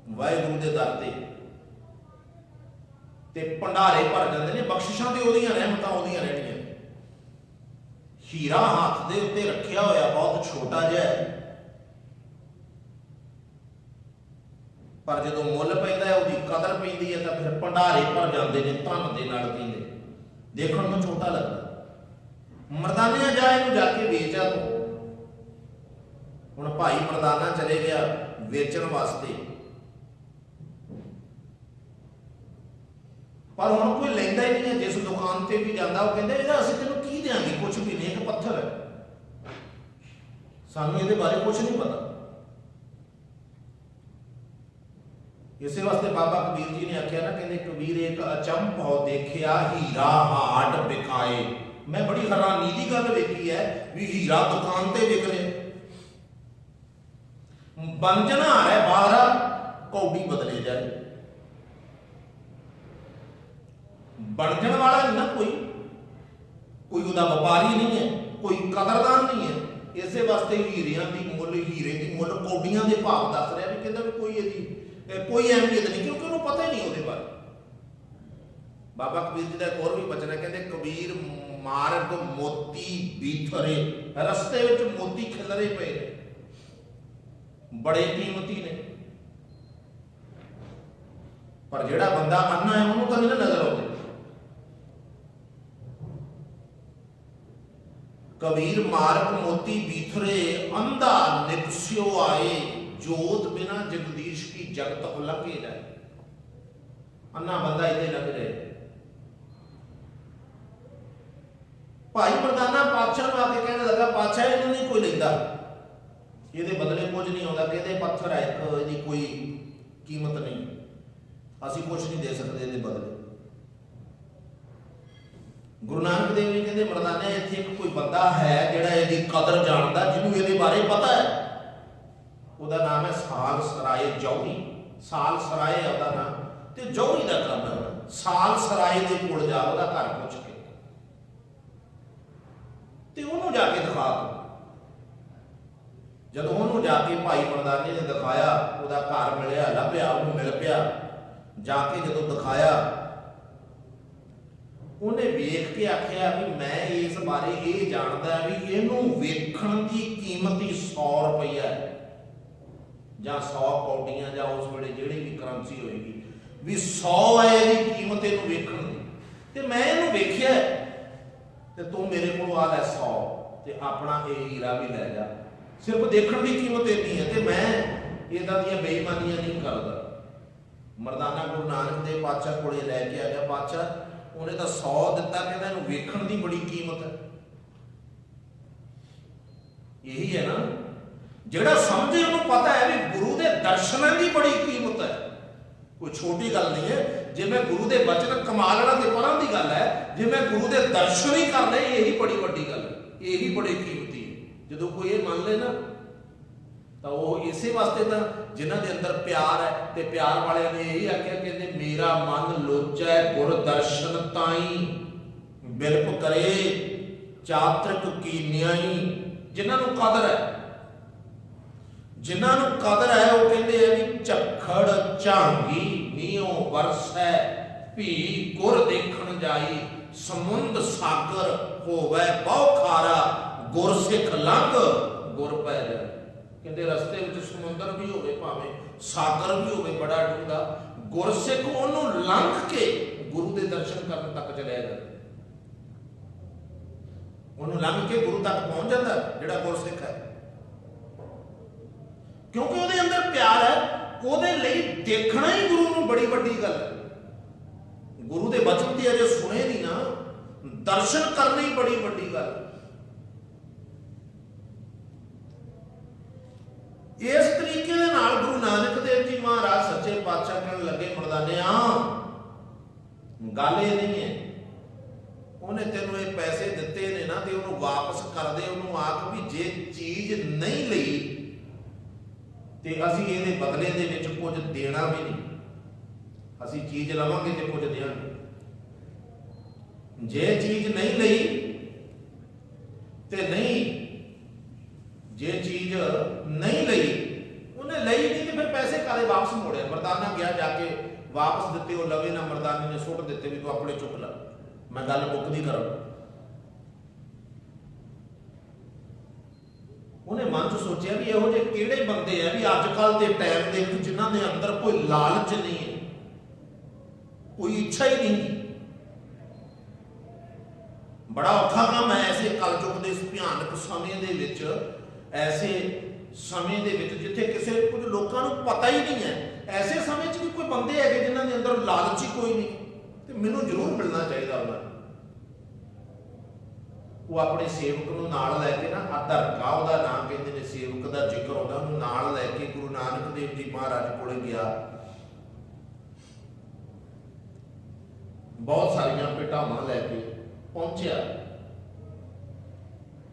[SPEAKER 1] ਵਾਹਿਗੁਰੂ ਦੇ ਦਰ ਤੇ ਭੰਡਾਰੇ ਭਰ ਜਾਂਦੇ ਨੇ। ਬਖਸ਼ਿਸ਼ਾਂ ਤੇ ਉਹਦੀਆਂ ਰਹਿਮਤਾਂ ਉਹਦੀਆਂ ਰਹਿਣੀਆਂ। ਹੀਰਾ ਹੱਥ ਦੇ ਉੱਤੇ ਰੱਖਿਆ ਹੋਇਆ ਬਹੁਤ ਛੋਟਾ ਜਿਹਾ ਹੈ, ਪਰ ਜਦੋਂ ਮੁੱਲ ਪੈਂਦਾ ਹੈ ਉਹਦੀ ਕਦਰ ਪੈਂਦੀ ਹੈ ਤਾਂ ਫਿਰ ਭੰਡਾਰੇ ਭਰ ਜਾਂਦੇ ਨੇ। ਧਨ ਦੇ ਨਾਲ ਕਹਿੰਦੇ ਦੇਖਣ ਨੂੰ ਛੋਟਾ ਲੱਗਦਾ। ਮਰਦਾਨੇ ਜਾ ਇਹਨੂੰ ਜਾ ਕੇ ਵੇਚਿਆ ਤੂੰ। ਹੁਣ ਭਾਈ ਮਰਦਾਨਾ ਚਲੇ ਗਿਆ ਵੇਚਣ ਵਾਸਤੇ, ਪਰ ਹੁਣ ਕੋਈ ਲੈਂਦਾ ਹੀ ਨਹੀਂ ਹੈ। ਜਿਸ ਦੁਕਾਨ ਤੇ ਵੀ ਜਾਂਦਾ ਉਹ ਕਹਿੰਦੇ ਇਹਦਾ ਅਸੀਂ ਤੈਨੂੰ ਕੀ ਦੇਾਂਗੇ, ਕੁਝ ਵੀ ਨਹੀਂ, ਇੱਕ ਪੱਥਰ ਹੈ, ਸਾਨੂੰ ਇਹਦੇ ਬਾਰੇ ਕੁਝ ਨਹੀਂ ਪਤਾ। ਇਸੇ ਵਾਸਤੇ ਬਾਬਾ ਕਬੀਰ ਜੀ ਨੇ ਆਖਿਆ ਨਾ, ਕਹਿੰਦੇ ਕਬੀਰ ਇੱਕ ਅਚੰਭਉ ਦੇਖਿਆ ਹੀਰਾ ਹਾਟ ਵਿਕਾਏ। ਮੈਂ ਬੜੀ ਹੈਰਾਨੀ ਦੀ ਗੱਲ ਵੇਖੀ ਹੈ ਵੀ ਹੀਰਾ ਦੁਕਾਨ ਤੇ ਵਿਕ ਰਿਹਾ, ਬੰਜਣਾ ਆ ਰਿਹਾ ਬਾਹਰ ਕੌਡੀ ਬਦਲੇ ਜਾਏ। ਬਣਜਣ ਵਾਲਾ ਨਹੀਂ ਨਾ ਕੋਈ ਉਹਦਾ ਵਪਾਰੀ ਨਹੀਂ ਹੈ, ਕੋਈ ਕਦਰਦਾਨ ਨਹੀਂ ਹੈ। ਇਸੇ ਵਾਸਤੇ ਹੀਰਿਆਂ ਦੀ ਮੁੱਲ, ਹੀਰੇ ਦੀ ਮੁੱਲ ਕੌਡੀਆਂ ਦੇ ਭਾਅ ਦੱਸ ਰਿਹਾ ਵੀ ਕਹਿੰਦਾ ਵੀ ਕੋਈ ਇਹਦੀ ਕੋਈ ਅਹਿਮੀਅਤ ਨਹੀਂ, ਕਿਉਂਕਿ ਉਹਨੂੰ ਪਤਾ ਹੀ ਨਹੀਂ ਉਹਦੇ ਬਾਰੇ। ਬਾਬਾ ਕਬੀਰ ਜੀ ਦਾ ਇੱਕ ਹੋਰ ਵੀ ਬਚਨ ਹੈ, ਕਹਿੰਦੇ ਕਬੀਰ ਮਾਰਗ ਮੋਤੀ ਬੀਥਰੇ, ਰਸਤੇ ਵਿੱਚ ਮੋਤੀ ਖਿਲਰੇ ਪਏ ਨੇ, ਬੜੇ ਕੀਮਤੀ ਨੇ, ਪਰ ਜਿਹੜਾ ਬੰਦਾ ਅੰਨਾ ਹੈ ਉਹਨੂੰ ਤਾਂ ਨਹੀਂ ਨਜ਼ਰ ਆਉਂਦੇ। कबीर मार्ग मोती बीथरे अंधा निकस्यो आए, जोत बिना जगदीश की जगत उलगे जाए। अन्ना बंदा इतने लग रहे। भाई मर्दाना पातशाह आके कहने लगा, पातशाह इन्हों नहीं कोई लेंदा, ये बदले कुछ नहीं आता, कहते पत्थर है एक, इसकी कोई कीमत नहीं, असी कुछ नहीं दे सकते ये बदले। गुरु नानक देव जी कहते मर्दाने इत्थे कोई बंदा है जिहड़ा इहदी कदर जानदा, जिन्हों इहदे बारे पता है, ਉਹਦਾ नाम है साल सराय जौहरी। साल सराय है ਉਹਦਾ नाम, ਤੇ ਜੌਹਰੀ ਦਾ ਕੰਮ ਹੈ। ਸਾਲ ਸਰਾਏ ਦੇ ਕੋਲ ਜਾ, ਉਹਦਾ ਘਰ ਪੁੱਛ ਕੇ ਤੇ ਉਹਨੂੰ ਜਾ ਕੇ ਦਿਖਾ ਦੋ। ਜਦੋਂ ਉਹਨੂੰ ਜਾ ਕੇ ਭਾਈ ਮਰਦਾਨੇ ਨੇ ਦਿਖਾਇਆ, ਉਹਦਾ ਘਰ ਮਿਲਿਆ, ਲੱਭਿਆ, ਉਹਨੂੰ ਮਿਲ ਪਿਆ, ਜਾ ਕੇ ਜਦੋਂ ਦਿਖਾਇਆ, ਉਹਨੇ ਵੇਖ ਕੇ ਆਖਿਆ ਵੀ ਮੈਂ ਇਸ ਬਾਰੇ ਇਹ ਜਾਣਦਾ ਵੀ ਇਹਨੂੰ ਵੇਖਣ ਦੀ ਕੀਮਤ ਹੀ 100 ਰੁਪਈਆ ਹੈ, ਜਾਂ 100 ਕੌਡੀਆਂ, ਜਾਂ ਉਸ ਵੇਲੇ ਜਿਹੜੀ ਵੀ ਕਰੰਸੀ ਹੋਏਗੀ, ਵੀ 100 ਹੈ ਇਹਦੀ ਕੀਮਤ ਇਹਨੂੰ ਵੇਖਣ ਦੀ। ਤੇ ਮੈਂ ਇਹਨੂੰ ਵੇਖਿਆ ਤੇ ਤੂੰ ਮੇਰੇ ਕੋਲ ਆ ਲੈ 100 ਤੇ ਆਪਣਾ ਇਹ ਹੀਰਾ ਵੀ ਲੈ ਜਾ। ਸਿਰਫ ਦੇਖਣ ਦੀ ਕੀਮਤ ਇੰਨੀ ਹੈ, ਤੇ ਮੈਂ ਇਹਦਾਂ ਦੀਆਂ ਬੇਈਮਾਨੀਆਂ ਨਹੀਂ ਕਰਦਾ। ਮਰਦਾਨਾ ਗੁਰੂ ਨਾਨਕ ਦੇਵ ਪਾਤਸ਼ਾਹ ਕੋਲੇ ਲੈ ਕੇ ਆ ਗਿਆ। ਪਾਤਸ਼ਾਹ ਉਹਨੇ ਤਾਂ 100 ਦਿੱਤਾ, ਕਹਿੰਦਾ ਇਹਨੂੰ ਵੇਖਣ ਦੀ ਬੜੀ ਕੀਮਤ ਹੈ। ਇਹੀ ਹੈ ਨਾ, ਜਿਹੜਾ ਸਮਝੇ ਉਹਨੂੰ ਪਤਾ ਹੈ ਵੀ ਗੁਰੂ ਦੇ ਦਰਸ਼ਨਾਂ ਦੀ ਬੜੀ ਕੀਮਤ ਹੈ, ਕੋਈ ਛੋਟੀ ਗੱਲ ਨਹੀਂ ਹੈ। ਜੇ ਮੈਂ ਗੁਰੂ ਦੇ ਬਚਨ ਕਮਾ ਲੈਣਾ ਤੇ ਪਰਾਂ ਦੀ ਗੱਲ ਹੈ, ਜੇ ਮੈਂ ਗੁਰੂ ਦੇ ਦਰਸ਼ਨ ਹੀ ਕਰ ਲਏ ਇਹੀ ਬੜੀ ਵੱਡੀ ਗੱਲ ਹੈ, ਇਹੀ ਬੜੀ ਕੀਮਤੀ ਹੈ। ਜਦੋਂ ਕੋਈ ਇਹ ਮੰਨ ਲੈ ਨਾ, ਤਾਂ ਉਹ ਇਸੇ ਵਾਸਤੇ ਤਾਂ ਜਿਨ੍ਹਾਂ ਦੇ ਅੰਦਰ ਪਿਆਰ ਹੈ, ਤੇ ਪਿਆਰ ਵਾਲਿਆਂ ਨੇ ਇਹੀ ਆਖਿਆ, ਕਹਿੰਦੇ ਮੇਰਾ ਮਨ ਲੋਚੈ ਗੁਰ ਦਰਸ਼ਨ ਤਾਈ, ਬਿਲਪ ਕਰੇ ਚਾਤ੍ਰਿਕ ਕੀ ਨਿਆਈ। ਜਿਨ੍ਹਾਂ ਨੂੰ ਕਦਰ ਹੈ, ਜਿਨ੍ਹਾਂ ਨੂੰ ਕਦਰ ਹੈ, ਉਹ ਕਹਿੰਦੇ ਆ ਵੀ ਝੱਖੜ ਝਾਂਗੀ ਨੀਓ ਵਰਸੈ, ਭੀ ਗੁਰ ਦੇਖਣ ਜਾਈ, ਸਮੁੰਦ ਸਾਗਰ ਹੋਵੇ ਬਹੁ ਖਾਰਾ, ਗੁਰ ਸਿੱਖ ਲੰਘ ਗੁਰ ਪੈ ਜਾਏ। ਕਹਿੰਦੇ ਰਸਤੇ ਵਿੱਚ ਸਮੁੰਦਰ ਵੀ ਹੋਵੇ, ਭਾਵੇਂ ਸਾਗਰ ਵੀ ਹੋਵੇ ਬੜਾ ਡੂੰਘਾ, ਗੁਰਸਿੱਖ ਉਹਨੂੰ ਲੰਘ ਕੇ ਗੁਰੂ ਦੇ ਦਰਸ਼ਨ ਕਰਨ ਤੱਕ ਚਲਿਆ ਜਾਂਦਾ, ਉਹਨੂੰ ਲੰਘ ਕੇ ਗੁਰੂ ਤੱਕ ਪਹੁੰਚ ਜਾਂਦਾ ਜਿਹੜਾ ਗੁਰਸਿੱਖ ਹੈ, ਕਿਉਂਕਿ ਉਹਦੇ ਅੰਦਰ ਪਿਆਰ ਹੈ। ਉਹਦੇ ਲਈ ਦੇਖਣਾ ਹੀ ਗੁਰੂ ਨੂੰ ਬੜੀ ਵੱਡੀ ਗੱਲ ਹੈ। ਗੁਰੂ ਦੇ ਬਚਨ ਤੇ ਅਜੇ ਸੁਣੇ ਨਹੀਂ ਨਾ, ਦਰਸ਼ਨ ਕਰਨੇ ਹੀ ਬੜੀ ਵੱਡੀ ਗੱਲ ਹੈ। ਇਸ ਤਰੀਕੇ ਦੇ ਨਾਲ ਗੁਰੂ ਨਾਨਕ ਦੇਵ ਜੀ ਮਹਾਰਾਜ ਸੱਚੇ ਪਾਤਸ਼ਾਹ ਕਹਿਣ ਲੱਗੇ, ਮਰਦਾਨਿਆ ਗੱਲ ਇਹ ਨਹੀਂ ਹੈ, ਉਹਨੇ ਤੈਨੂੰ ਇਹ ਪੈਸੇ ਦਿੱਤੇ ਨੇ ਨਾ, ਤੇ ਉਹਨੂੰ ਵਾਪਸ ਕਰ ਦੇ। ਉਹਨੂੰ ਆਖ ਵੀ ਜੇ ਚੀਜ਼ ਨਹੀਂ ਲਈ ਤੇ ਅਸੀਂ ਇਹਦੇ ਬਦਲੇ ਦੇ ਵਿੱਚ ਕੁਝ ਦੇਣਾ ਵੀ ਨਹੀਂ, ਅਸੀਂ ਚੀਜ਼ ਲਵਾਂਗੇ ਤੇ ਕੁਝ ਦੇਵਾਂਗੇ। ਜੇ ਚੀਜ਼ ਨਹੀਂ ਲਈ ਤੇ ਨਹੀਂ, ਜੇ ਚੀਜ਼ ਨਹੀਂ ਲਈ, ਉਹਨੇ ਲਈ ਨਹੀਂ ਤੇ ਫਿਰ ਪੈਸੇ ਕਾਹਦੇ ਵਾਪਸ ਮੋੜਿਆ। ਮਰਦਾਨਾ ਗਿਆ, ਜਾ ਕੇ ਵਾਪਸ ਦਿੱਤੇ, ਉਹ ਲਵੇ ਨਾ, ਮਰਦਾਨੇ ਨੇ ਸੁੱਟ ਦਿੱਤੇ ਵੀ ਤੂੰ ਆਪਣੇ ਚੁੱਕ ਲੈ, ਮੈਂ ਗੱਲ ਮੁੱਕਦੀ ਕਰਾਂ। ਉਹਨੇ ਮਨ ਚ ਸੋਚਿਆ ਵੀ ਇਹੋ ਜਿਹੇ ਕਿਹੜੇ ਬੰਦੇ ਆ ਵੀ ਅੱਜ ਕੱਲ ਦੇ ਟਾਈਮ ਦੇ ਵਿੱਚ ਜਿਨ੍ਹਾਂ ਦੇ ਅੰਦਰ ਕੋਈ ਲਾਲਚ ਨਹੀਂ ਹੈ, ਕੋਈ ਇੱਛਾ ਹੀ ਨਹੀਂ। ਬੜਾ ਔਖਾ ਕੰਮ ਹੈ ਐਸੇ ਕਲਯੁਗ ਦੇ ਇਸ ਭਿਆਨਕ ਸਮੇਂ ਦੇ ਵਿੱਚ, ਐਸੇ ਸਮੇਂ ਦੇ ਵਿੱਚ ਜਿੱਥੇ ਕਿਸੇ ਕੁਝ ਲੋਕਾਂ ਨੂੰ ਪਤਾ ਹੀ ਨਹੀਂ ਹੈ। ਐਸੇ ਸਮੇਂ 'ਚ ਵੀ ਕੋਈ ਬੰਦੇ ਹੈਗੇ ਜਿਨ੍ਹਾਂ ਦੇ ਅੰਦਰ ਲਾਲਚ ਹੀ ਕੋਈ ਨਹੀਂ, ਤੇ ਮੈਨੂੰ ਜ਼ਰੂਰ ਮਿਲਣਾ ਚਾਹੀਦਾ ਉਹਨਾਂ ਨੂੰ। ਉਹ ਆਪਣੇ ਸੇਵਕ ਨੂੰ ਨਾਲ ਲੈ ਕੇ ਨਾ, ਅਧਰਕਾ ਉਹਦਾ ਨਾਮ ਕਹਿੰਦੇ ਨੇ, ਸੇਵਕ ਦਾ ਜ਼ਿਕਰ ਹੁੰਦਾ, ਉਹਨੂੰ ਨਾਲ ਲੈ ਕੇ ਗੁਰੂ ਨਾਨਕ ਦੇਵ ਜੀ ਮਹਾਰਾਜ ਕੋਲੇ ਗਿਆ। बहुत सारिया भेटावां लैके पहुंचा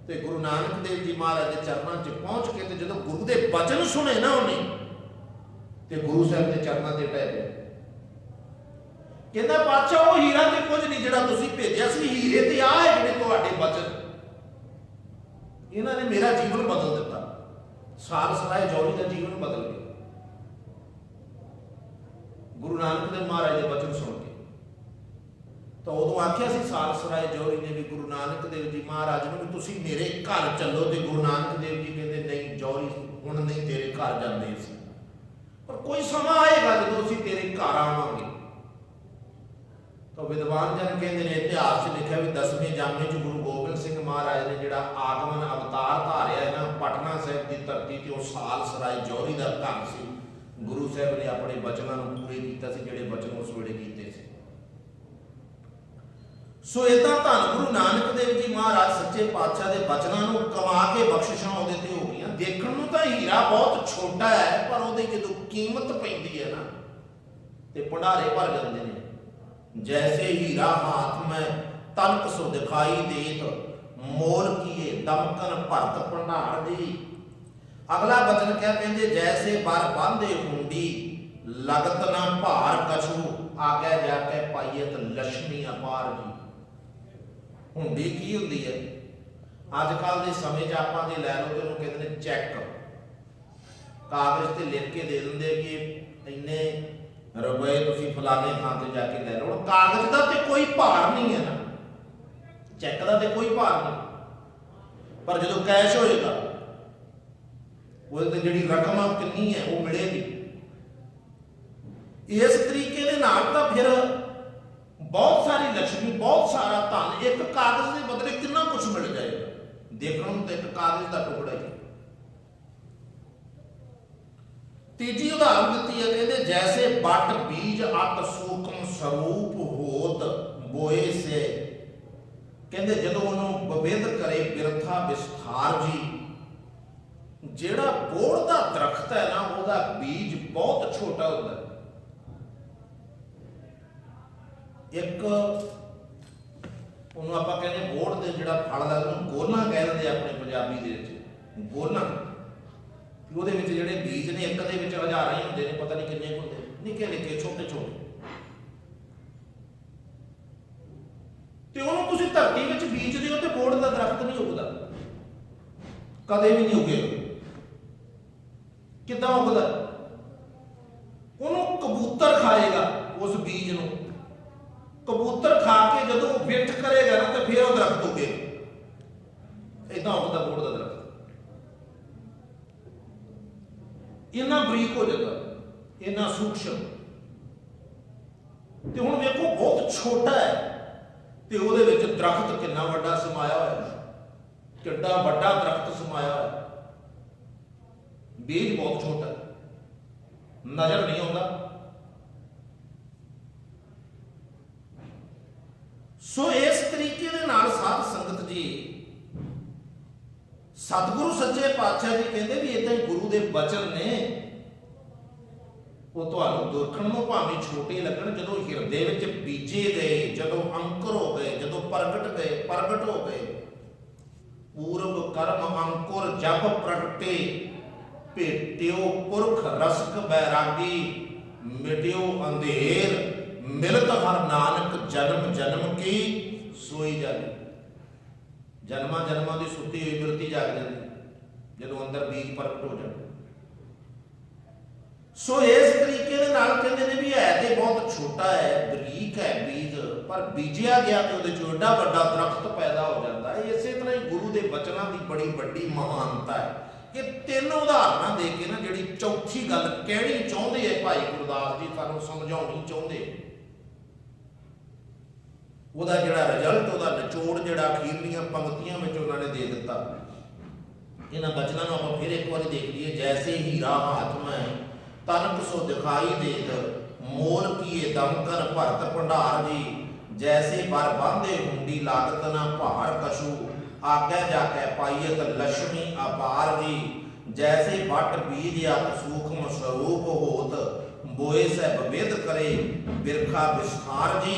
[SPEAKER 1] ते गुरु नानक देव जी महाराज के चरणों च पहुंच के ते जदों गुरु के बचन सुने ना उन्हें ते गुरु साहब के चरणों से टह गया। कहता पातशाह वो हीरा ते कुछ नहीं जिहड़ा तुसीं भेजिया सी, हीरे ते आ है जिहड़े तुहाडे बचन, इन्हां ने मेरा जीवन बदल दिता। साल सराय जौहरी का जीवन बदल गया गुरु नानक देव महाराज के वचन सुन के। तो उदों आख्या सी साल सराय जौहरी ने भी गुरु नानक देव जी महाराज ने भी तुसीं मेरे घर चलो, तो गुरु नानक देव जी कहते नहीं जौहरी हुण नहीं तेरे घर जांदे सी, पर कोई समा आएगा जो असीं तेरे घर आवांगे। तो विद्वान जन कहते हैं इतिहास से लिखा भी 10वें जामे च गुरु गोबिंद सिंह महाराज ने जिहड़ा आगमन अवतार धारिया है ना पटना साहिब की धरती ते वो साल सराय जौहरी का घर से गुरु साहब ने अपने बचनों को पूरे किया जिहड़े बचन उस वेले कीते सी। सो इदां धन गुरु नानक देव जी महाराज सच्चे पातशाह के बचनों को कमा के बख्शिशां उहदे ते हो गईयां। देखण नूं तां हीरा बहुत छोटा है, पर उहदी जदों कीमत पैंदी है ना ते भंडारे भर जांदे ने। जैसे हीरा हाथ में तनक सो दिखाई देत, मोल किए दमकन भरत भंडार दी। अगला वचन क्या कहते, जैसे बर बांधे हुंडी लगत ना भार कछु, आगे जाके पाइयत लक्ष्मी अपार जी। हुंडी की हुंदी है अजकल के समय च आपां जे लै लो तो उहनूं कहते हैं चैक, कागज ते लिख के दे दिंदे कि इन्ने रुपए तुसीं फलाने थां ते जाके लै लो। कागज का तो कोई भार नहीं है ना, चैक का तो कोई भार नहीं, पर जो कैश होएगा वो जिहड़ी रकम कितनी है वो मिलेगी। इस तरीके दे नाल तां फिर बहुत सारी लक्ष्मी बहुत सारा धन एक कागज के बदले कितना कुछ मिल जाएगा। देखने में तो एक कागज का टुकड़ा ही। तीजी उदाहरण दी है कहते जैसे बट बीज अत सूक्ष्म स्वरूप होत बोए से, कहते जदों उन्होंने बबेद करे बिरथा विस्तार जी। जेड़ा बोड़ का दरख्त है ना वह बीज बहुत छोटा होता है। एक उन्होंने आपां कहने बोड़ दे जिहड़ा फल लगदा गोला कह दिंदे अपने पंजाबी दे विच गोला। ਉਹਦੇ ਵਿੱਚ ਜਿਹੜੇ ਬੀਜ ਨੇ ਇੱਕ ਦੇ ਵਿੱਚ ਹਜ਼ਾਰਾਂ ਹੀ ਹੁੰਦੇ ਨੇ, ਪਤਾ ਨਹੀਂ ਕਿੰਨੇ ਹੁੰਦੇ, ਨਿੱਕੇ ਨਿੱਕੇ ਛੋਟੇ ਛੋਟੇ। ਤੇ ਉਹਨੂੰ ਤੁਸੀਂ ਧਰਤੀ ਵਿੱਚ ਬੀਜਦੇ ਹੋ ਤੇ ਬੋੜ ਦਾ ਦਰਖਤ ਨਹੀਂ ਉੱਗਦਾ, ਕਦੇ ਵੀ ਨਹੀਂ ਉੱਗੇਗਾ। ਕਿੱਦਾਂ ਉੱਗਦਾ? ਉਹਨੂੰ ਕਬੂਤਰ ਖਾਏਗਾ ਉਸ ਬੀਜ ਨੂੰ। ਕਬੂਤਰ ਖਾ ਕੇ ਜਦੋਂ ਵਿੱਠ ਕਰੇਗਾ ਨਾ ਤੇ ਫਿਰ ਉਹ ਦਰਖਤ ਉੱਗੇਗਾ। ਇਦਾਂ ਉੱਗਦਾ ਬੋੜ ਦਾ ਦਰਖਤ। इन्ना बरीक हो जाता, इन्ना सूक्ष्म। तो हुण देखो बहुत छोटा है तो उहदे विच दरख्त कितना वड्डा समाया होया, किड्डा वड्डा दरख्त समाया होया। बीज बहुत छोटा नजर नहीं आता। सो इस तरीके दे नाल साध संगत जी सतगुरु सच्चे पातशाह जी कहते भी इदां ही गुरु के बचन ने वो तुहानूं देखण नूं भावें छोटे लगण, जदों हिरदे विच बीजे गए, जदों अंकुर हो गए, जदों प्रगट हो गए। पूर्व कर्म अंकुर जब प्रगटे, भेटियो पुरख रसक बैरागी, मिटियो अंधेर मिलत हर नानक जन्म जन्म की सोई जागी। जन्मा जन्मा की सुती हुई बिरती जाग जाती जो अंदर बीज प्रगट हो जाए। सो इस तरीके दे नाल कहंदे ने भी है तो बहुत छोटा है, बरीक है बीज, पर बीजिया गया तो वो एडा वड्डा दरख्त पैदा हो जाता है। इस तरह ही गुरु के बचनों की बड़ी बड़ी महानता है। ये तीन उदाहरण दे के ना जी चौथी गल कहनी चाहते हैं भाई गुरदास जी, सानूं समझाउणी चाहते ਉਹਦਾ ਜਿਹੜਾ ਰਿਜ਼ਲਟ, ਉਹਦਾ ਨਿਚੋੜ ਜਿਹੜਾ ਅਖੀਰਲੀਆਂ ਪੰਕਤੀਆਂ ਵਿੱਚ ਉਹਨਾਂ ਨੇ ਦੇ ਦਿੱਤਾ। ਇਹਨਾਂ ਬਚਨਾਂ ਨੂੰ ਆਪਾਂ ਫਿਰ ਇੱਕ ਵਾਰੀ ਦੇਖ ਲਈਏ। ਜੈਸੇ ਹੀਰਾ ਹਾਥ ਮੈਂ ਤਨਕ ਸੋ ਦਿਖਾਈ ਦੇਤ, ਮੋਲ ਕੀਏ ਦਮਕਨ ਭਰਤ ਭੰਡਾਰ ਜੀ। ਜੈਸੇ ਬਰ ਬਾਂਧੇ ਹੁੰਡੀ ਲਾਗਤ ਨਾ ਭਾਰ ਕਛੂ, ਆਗੇ ਜਾ ਕੇ ਪਾਈयत लक्ष्मी अपार जी। जैसे बट बीज अत सूक्ष्म स्वरूप होत, बोए से बवेद करे बिरखा विस्तार जी।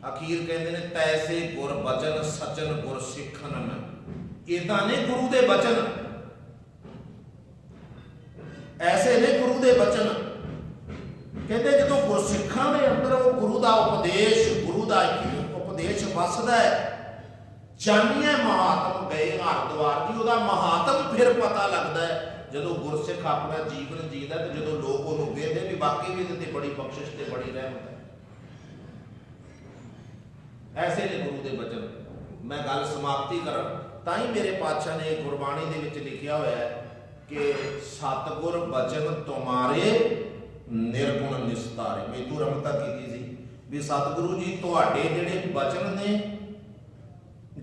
[SPEAKER 1] ਅਖੀਰ ਕਹਿੰਦੇ ਨੇ ਤੈਸੇ ਗੁਰ ਬਚਨ ਸਚਨ ਗੁਰ ਸਿੱਖਨ। ਇਦਾਂ ਨੇ ਗੁਰੂ ਦੇ ਬਚਨ, ਐਸੇ ਨੇ ਗੁਰੂ ਦੇ ਬਚਨ। ਕਹਿੰਦੇ ਜਦੋਂ ਗੁਰਸਿੱਖਾਂ ਦੇ ਅੰਦਰ ਉਹ ਗੁਰੂ ਦਾ ਉਪਦੇਸ਼, ਗੁਰੂ ਦਾ ਉਪਦੇਸ਼ ਵਸਦਾ ਹੈ, ਜਾਨੀਏ ਮਹਾਤਮ ਗਏ ਹਰਿਦੁਆਰ ਜੀ, ਉਹਦਾ ਮਹਾਤਮ ਫਿਰ ਪਤਾ ਲੱਗਦਾ ਹੈ ਜਦੋਂ ਗੁਰਸਿੱਖ ਆਪਣਾ ਜੀਵਨ ਜੀਦਾ ਤੇ ਜਦੋਂ ਲੋਕ ਉਹਨੂੰ ਵੇਖਦੇ ਵੀ ਵਾਕਈ ਵੀ ਇਹਦੇ ਤੇ ਬੜੀ ਬਖਸ਼ਿਸ਼ ਤੇ ਬੜੀ ਰਹਿਮਤ ਹੈ। ਐਸੇ ਨੇ ਗੁਰੂ ਦੇ ਬਚਨ। ਮੈਂ ਗੱਲ ਸਮਾਪਤੀ ਕਰਾਂ ਤਾਂ ਹੀ ਮੇਰੇ ਪਾਤਸ਼ਾਹ ਨੇ ਗੁਰਬਾਣੀ ਦੇ ਵਿੱਚ ਲਿਖਿਆ ਹੋਇਆ ਹੈ ਕਿ ਸਤਿਗੁਰ ਬਚਨ ਤੁਮਾਰੇ ਨਿਰਗੁਣ ਨਿਸਤਾਰੇ। ਮੈਂ ਤੂੰ ਰਮਤਾ ਕੀਤੀ ਸੀ ਵੀ ਸਤਿਗੁਰੂ ਜੀ ਤੁਹਾਡੇ ਜਿਹੜੇ ਬਚਨ ਨੇ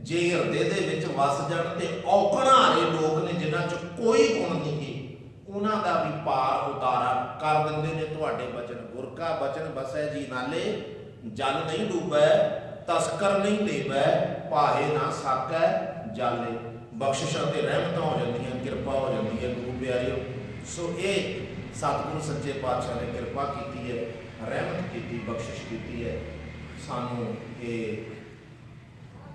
[SPEAKER 1] ਜੇ ਹਿਰਦੇ ਦੇ ਵਿੱਚ ਵਸ ਜਾਣ ਤੇ ਔਕੜਾਂ ਵਾਲੇ ਲੋਕ ਨੇ ਜਿਨ੍ਹਾਂ 'ਚ ਕੋਈ ਗੁਣ ਨਹੀਂ ਗੇ, ਉਹਨਾਂ ਦਾ ਵੀ ਪਾਰ ਉਤਾਰਾ ਕਰ ਦਿੰਦੇ ਨੇ ਤੁਹਾਡੇ ਬਚਨ। ਗੁਰ ਕਾ ਬਚਨ ਬਸੈ ਜੀ ਨਾਲੇ, ਜਲ ਨਹੀਂ ਡੂਬੈ ਤਸਕਰ ਨਹੀਂ ਦੇਵੈ, ਭਾਏ ਨਾ ਸਾਕੈ ਜਾਲੇ। ਬਖਸ਼ਿਸ਼ਾਂ ਤੇ ਰਹਿਮਤਾਂ ਹੋ ਜਾਂਦੀਆਂ, ਕਿਰਪਾ ਹੋ ਜਾਂਦੀ ਹੈ ਗੁਰੂ ਪਿਆਰਿਓ। ਸੋ ਇਹ ਸਤਿਗੁਰੂ ਸੱਚੇ ਪਾਤਸ਼ਾਹ ਨੇ ਕਿਰਪਾ ਕੀਤੀ ਹੈ, ਰਹਿਮਤ ਕੀਤੀ, ਬਖਸ਼ਿਸ਼ ਕੀਤੀ ਹੈ ਸਾਨੂੰ। ਇਹ